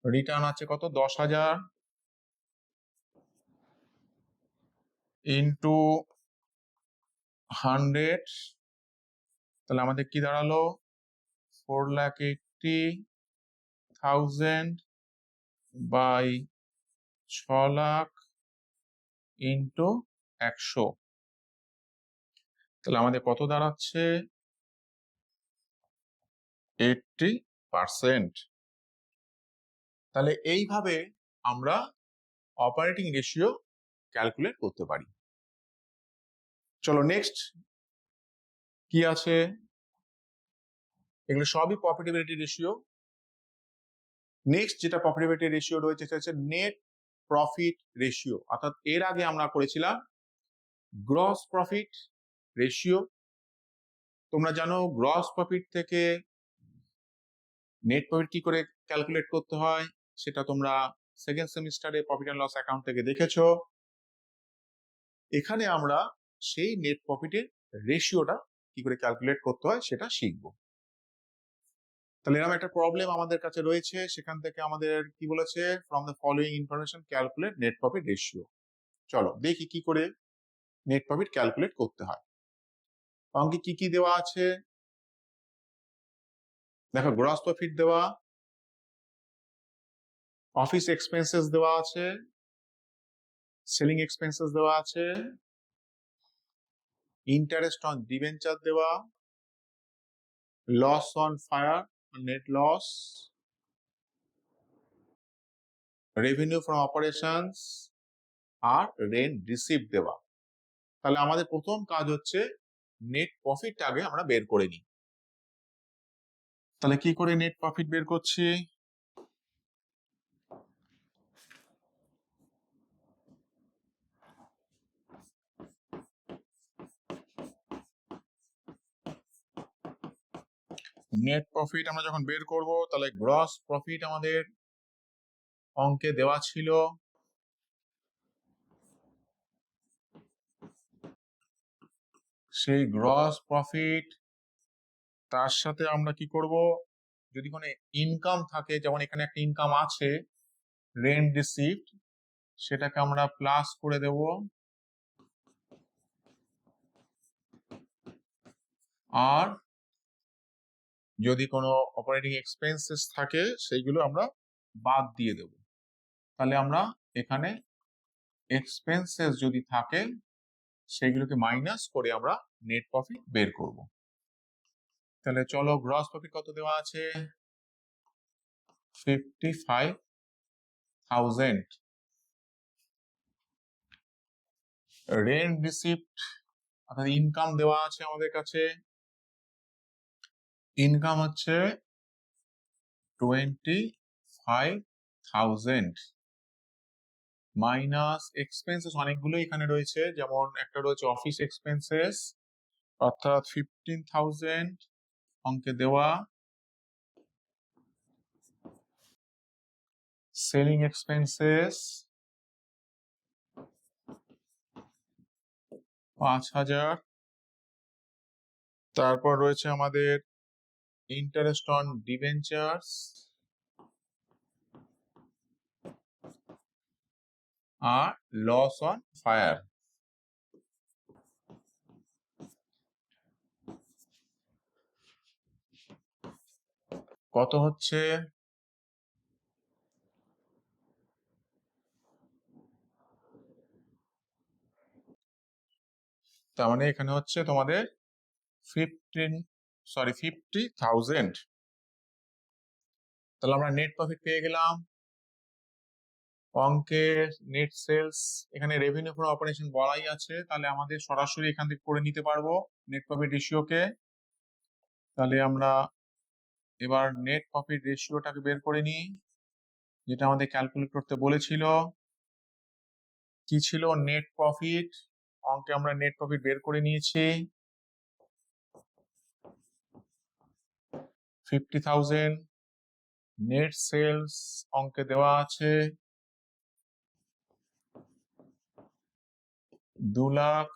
return আছে কত, 10,000 ইন্টু 100, তাহলে আমাদের কি দাঁড়ালো? 4,80,000 বাই 6,00,000 ইন্টু 100, তাহলে আমাদের কত দাঁড়াচ্ছে? 80%। তাহলে এইভাবে আমরা অপারেটিং রেশিও ক্যালকুলেট করতে পারি। চলো নেক্সট কি আছে, এগুলো সবই প্রফিটেবিলিটি রেশিও। নেক্সট যেটা প্রফিটেবিলিটি রেশিও রয়েছে সেটা হচ্ছে নেট প্রফিট রেশিও, অর্থাৎ এর আগে আমরা করেছিলাম গ্রস প্রফিট রেশিও। তোমরা জানো গ্রস প্রফিট থেকে নেট প্রফিট কি করে ক্যালকুলেট করতে হয়, সেটা তোমরা সেকেন্ড সেমিস্টারে প্রফিট অ্যান্ড লস অ্যাকাউন্ট থেকে দেখেছো। এখানে আমরা সেই নেট প্রফিটের রেশিওটা কি করে ক্যালকুলেট করতে হয় সেটা শিখবো। তাহলে এরকম একটা প্রবলেম আমাদের কাছে রয়েছে, সেখান থেকে আমাদের কি বলেছে, from the following information calculate net profit ratio. চলো দেখি কি করে নেট প্রফিট ক্যালকুলেট করতে হয়। অঙ্কে কি কি দেওয়া আছে দেখো, গ্রস প্রফিট দেওয়া, অফিস এক্সপেন্সেস দেওয়া আছে, সেলিং এক্সপেন্সেস দেওয়া আছে, ইন্টারেস্ট অন ডিবেঞ্চার দেওয়া, loss on fire net loss, revenue from operations আর রেন্ট রিসিভ দেওয়া। তাহলে আমাদের প্রথম কাজ হচ্ছে নেট প্রফিট আগে আমরা বের করে নিই। তাহলে কি করে নেট প্রফিট বের করছি? নেট প্রফিট আমরা যখন বের করব, তাহলে গ্রস প্রফিট আমাদের অঙ্কে দেওয়া ছিল, সেই গ্রস প্রফিট তার সাথে আমরা কি করব, যদি কোনো ইনকাম থাকে, যেমন এখানে একটা ইনকাম আছে রেন্ট রিসিভড, সেটাকে আমরা প্লাস করে দেব, আর যদি কোনো অপারেটিং এক্সপেন্সেস থাকে সেইগুলো আমরা বাদ দিয়ে দেব। তাহলে আমরা এখানে এক্সপেন্সেস যদি থাকে সেগুলোকে মাইনাস করে আমরা নেট প্রফিট বের করব। তাহলে চলো, গ্রস প্রফিট কত দেওয়া আছে? 55,000। রেন্ট রিসিপ্ট অর্থাৎ ইনকাম দেওয়া আছে আমাদের কাছে, ইনকাম হচ্ছে 25,000 মাইনাস এক্সপেন্সেস অনেকগুলো এখানে রয়েছে, যেমন একটা রয়েছে অফিস এক্সপেন্সেস অর্থাৎ 15,000 অঙ্কে দেওয়া, সেলিং এক্সপেন্সেস 5,000, তারপর রয়েছে আমাদের ইন্টারেস্ট অন ডিবেঞ্চার্স আর লস অন ফায়ার। কত হচ্ছে? তার মানে এখানে হচ্ছে তোমাদের 50,000 তাহলে আমরা নেট প্রফিট পেয়ে গেলাম। অঙ্কের নেট সেলস, এখানে রেভিনিউ ফ্রম অপারেশন বলাই আছে, তাহলে আমাদের সরাসরি এখান থেকে করে নিতে পারবো নেট প্রফিট রেশিওকে। তাহলে আমরা এবার নেট প্রফিট রেশিওটাকে বের করে নিই, যেটা আমাদের ক্যালকুলেট করতে বলেছিল। কি ছিল নেট প্রফিট? অঙ্কে আমরা নেট প্রফিট বের করে নিয়েছি। 50,000 নেট সেলস অঙ্কে দেওয়া আছে 2 লাখ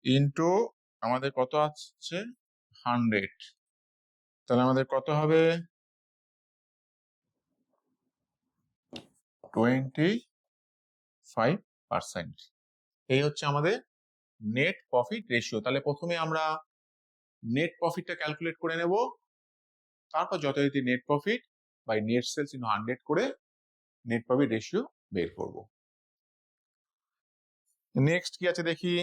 ইন্টু আমাদের কত আছে 100, তাহলে আমাদের কত হবে 25%। এই হচ্ছে আমাদের নেট প্রফিট রেশিও। তাহলে প্রথমে আমরা নেট প্রফিটটা ক্যালকুলেট করে নেব, তারপর যথারীতি net profit by net sales into 100 করে নেট প্রফিট রেশিও বের করব। নেক্সট কি আছে দেখি।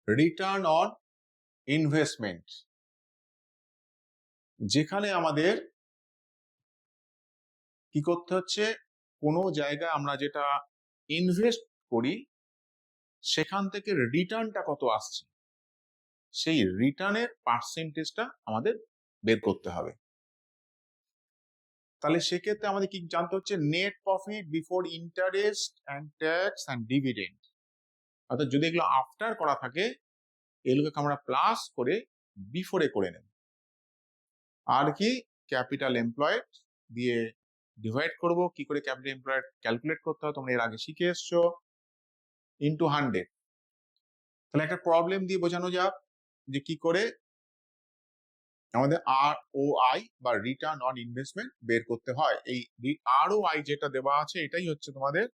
রিটার্ন অন ইনভেস্টমেন্ট, যেখানে আমাদের কি করতে হচ্ছে, কোনো জায়গায় আমরা যেটা ইনভেস্ট করি সেখান থেকে রিটার্নটা কত আসছে, সেই রিটার্নের পার্সেন্টেজটা আমাদের বের করতে হবে। তাহলে সেক্ষেত্রে আমাদের কি জানতে হচ্ছে, net profit before interest and tax and dividend. অর্থাৎ যদি এগুলো আফটার করা থাকে এগুলোকে আমরা প্লাস করে বিফোরে করে নেব। আর কি ক্যাপিটাল এমপ্লয়েড দিয়ে ডিভাইড করব। কি করে ক্যাপিটাল এমপ্লয়েড ক্যালকুলেট করতে হয় তোমরা এর আগে শিখে এসছো, ইন্টু 100। তাহলে একটা প্রবলেম দিয়ে বোঝানো যাক যে কি করে আমাদের ROI বা রিটার্ন অন ইনভেস্টমেন্ট বের করতে হয়। এই ROI যেটা দেওয়া আছে এটাই হচ্ছে তোমাদের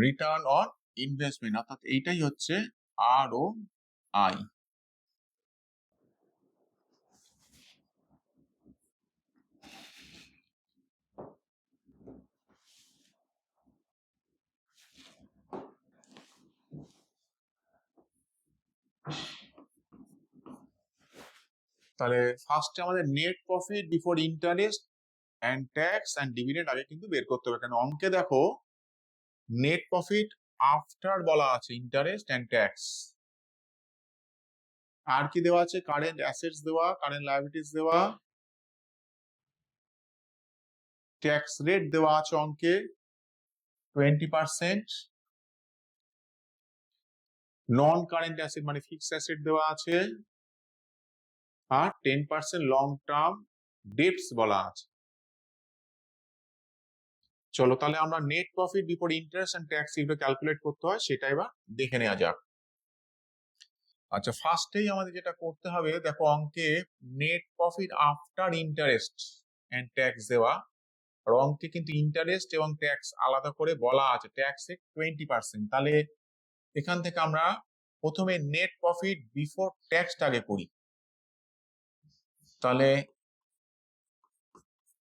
রিটার্ন অন ইনভেস্টমেন্ট, অর্থাৎ এইটাই হচ্ছে ROI। তাহলে ফার্স্টে আমাদের net profit before interest and tax and dividend আগে কিন্তু বের করতে হবে, কারণ অঙ্কে দেখো নেট প্রফিট আফটার বলা আছে ইন্টারেস্ট অ্যান্ড ট্যাক্স। আর কি দেওয়া আছে, কারেন্ট অ্যাসেটস দেওয়া, কারেন্ট লায়াবিলিটিস দেওয়া, ট্যাক্স রেট দেওয়া আছে অঙ্কে 20%, নন কারেন্ট অ্যাসেট মানে ফিক্সড অ্যাসেট দেওয়া আছে, আর 10% লং টার্ম ডেটস বলা আছে। চলো তাহলে আমরা net profit before interest and tax এগুলো ক্যালকুলেট করতে হয় সেটা এবার দেখে নেওয়া যাক। আচ্ছা, ফার্স্টেই আমাদের যেটা করতে হবে, দেখো অঙ্কে net profit after interest and tax দেওয়া, আর অঙ্কে কিন্তু ইন্টারেস্ট এবং ট্যাক্স আলাদা করে বলা আছে, ট্যাক্স 20%। তাহলে এখান থেকে আমরা প্রথমে নেট প্রফিট বিফোর ট্যাক্সটাকে করি। তাহলে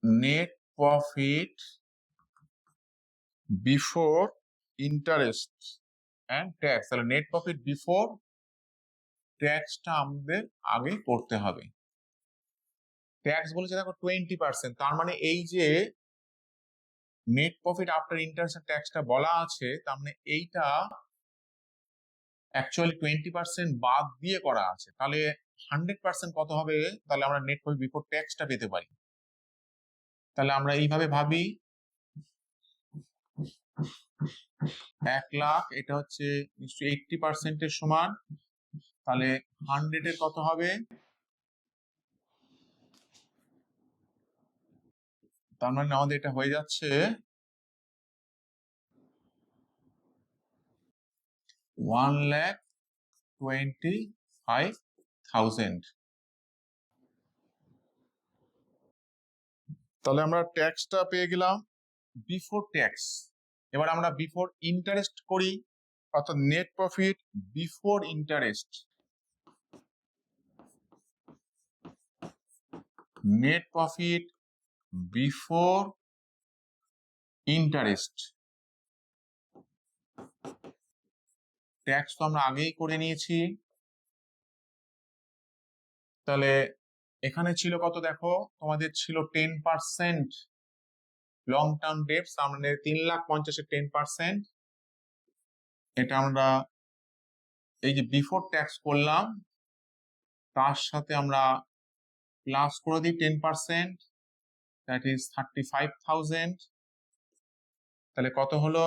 net profit before interest and tax, তাহলে নেট প্রফিট বিফোর ট্যাক্সটা আমাদের আগে করতে হবে। ট্যাক্স বলেছে দেখো 20%, তার মানে এই যে net profit after interest and ট্যাক্সটা বলা আছে, তার মানে এইটা অ্যাকচুয়ালি 20% বাদ দিয়ে করা আছে। তাহলে 100% কত হবে, তাহলে আমরা নেট প্রফিট বিফোর ট্যাক্সটা পেতে পারি। তাহলে আমরা এইভাবে ভাবি, 1 লাখ এটা হচ্ছে নিশ্চয়ই 80% এর সমান, তাহলে 100 এর কত হবে, তার মানে আমাদের এটা হয়ে যাচ্ছে 1,25,000। তাহলে আমরা ট্যাক্সটা পেয়ে গেলাম বিফোর ট্যাক্স। এবার আমরা বিফোর ইন্টারেস্ট করি, অর্থাৎ net profit before interest, net profit before interest. Tax তো আমরা আগেই করে নিয়েছি, তাহলে এখানে ছিল কত দেখো, তোমাদের ছিল 10% লং টার্ম ডেটস, মানে 3,50,000-এর 10%। এটা আমরা এই যে বিফোর ট্যাক্স করলাম তার সাথে আমরা প্লাস করে দিই 10%, দ্যাট ইজ 35,000। তাহলে কত হলো,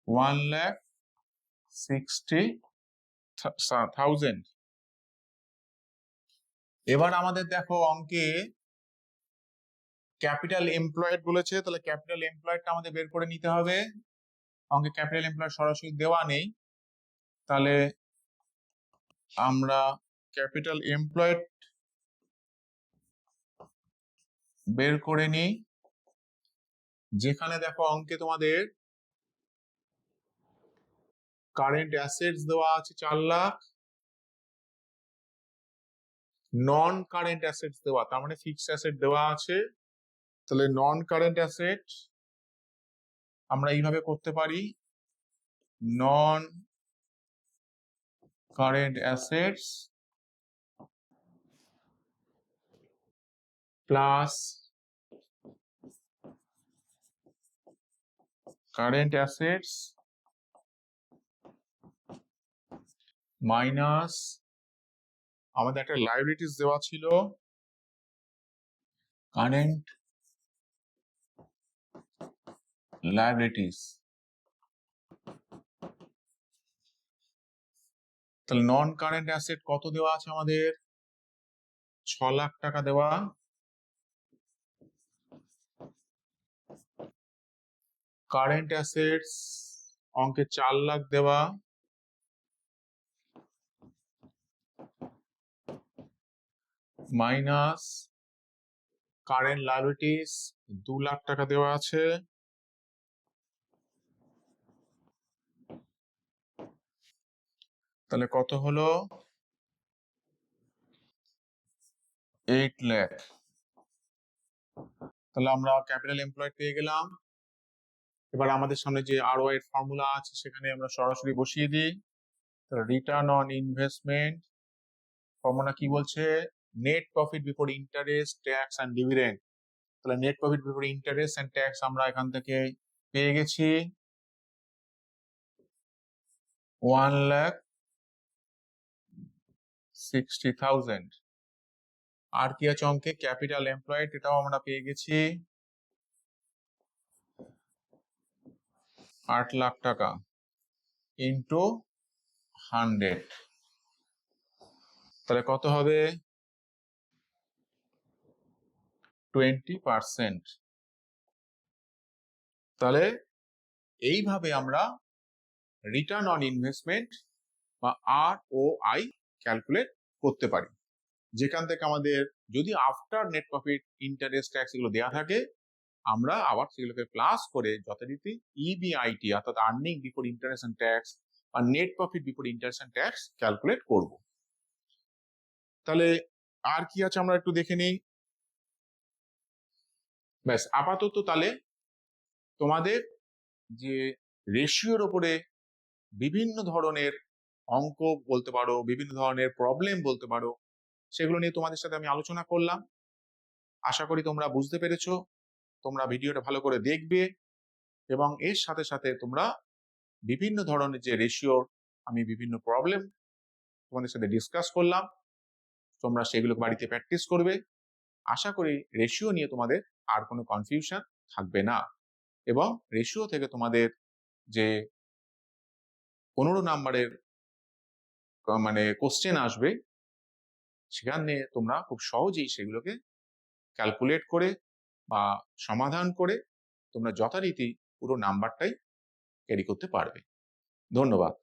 1,60,000। এবার আমাদের দেখো অঙ্কে ক্যাপিটাল এমপ্লয়েড বলেছে, তাহলে ক্যাপিটাল এমপ্লয়েডটা আমাদের বের করে নিতে হবে। অঙ্কে ক্যাপিটাল এমপ্লয়েড সরাসরি দেওয়া নেই, তাহলে আমরা ক্যাপিটাল এমপ্লয়েড বের করে নিই। যেখানে দেখো অঙ্কে তোমাদের কারেন্ট অ্যাসেটস দেওয়া আছে 4 লাখ, নন কারেন্ট অ্যাসেটস দেওয়া, তার মানে ফিক্সড অ্যাসেট দেওয়া আছে। তাহলে নন কারেন্ট অ্যাসেট আমরা এইভাবে করতে পারি, নন current assets plus current assets minus আমাদের একটা লায়াবিলিটিস দেওয়া ছিল, কারেন্ট লায়াবিলিটিস। তাহলে নন কারেন্ট অ্যাসেট কত দেওয়া আছে আমাদের, 6 লাখ টাকা দেওয়া, কারেন্ট অ্যাসেটস অঙ্কে 4 লাখ দেওয়া, মাইনাস কারেন্ট লায়াবিলিটিস 2 লাখ টাকা দেওয়া আছে, তাহলে কত হলো, 8 লাখ। তাহলে আমরা ক্যাপিটাল এমপ্লয়েড পেয়ে গেলাম। এবার আমাদের সামনে যে আরওআই এর ফর্মুলা আছে সেখানে আমরা সরাসরি বসিয়ে দিই। তাহলে রিটার্ন অন ইনভেস্টমেন্ট ফর্মুলা কি বলছে, net profit before interest tax and dividend. তাহলে net profit before interest and tax আমরা এখান থেকে পেয়ে গেছি 1,60,000। আর কি আছে অঙ্কে, ক্যাপিটাল এমপ্লয়েড, এটাও আমরা পেয়ে গেছি 8 লাখ টাকা ইন্টু 100, তাহলে কত হবে, 20%। তাহলে এইভাবে আমরা রিটার্ন অন ইনভেস্টমেন্ট বা ROI ক্যালকুলেট করতে পারি, যেখান থেকে আমাদের যদি after net profit interest tax এগুলো দেওয়া থাকে আমরা আবার সেগুলোকে প্লাস করে যথারীতি EBIT অর্থাৎ earning before interest and tax বা net profit before interest and tax calculate করব। তাহলে আর কি আছে আমরা একটু দেখে নিই। ব্যাস, আপাতত তাহলে তোমাদের যে রেশিওর উপরে বিভিন্ন ধরনের অঙ্ক বলতে পারো, বিভিন্ন ধরনের প্রবলেম বলতে পারো, সেগুলো নিয়ে তোমাদের সাথে আমি আলোচনা করলাম। আশা করি তোমরা বুঝতে পেরেছো। তোমরা ভিডিওটা ভালো করে দেখবে এবং এর সাথে সাথে তোমরা বিভিন্ন ধরনের যে রেশিওর আমি বিভিন্ন প্রবলেম তোমাদের সাথে ডিসকাস করলাম, তোমরা সেগুলো বাড়িতে প্র্যাকটিস করবে। আশা করি রেশিও নিয়ে তোমাদের আর কোনো কনফিউশন থাকবে না এবং রেশিও থেকে তোমাদের যে 15 নাম্বারের মানে কোশ্চেন আসবে সেখানে তোমরা খুব সহজেই সেগুলোকে ক্যালকুলেট করে বা সমাধান করে তোমরা যথারীতি পুরো নাম্বারটাই ক্যারি করতে পারবে। ধন্যবাদ।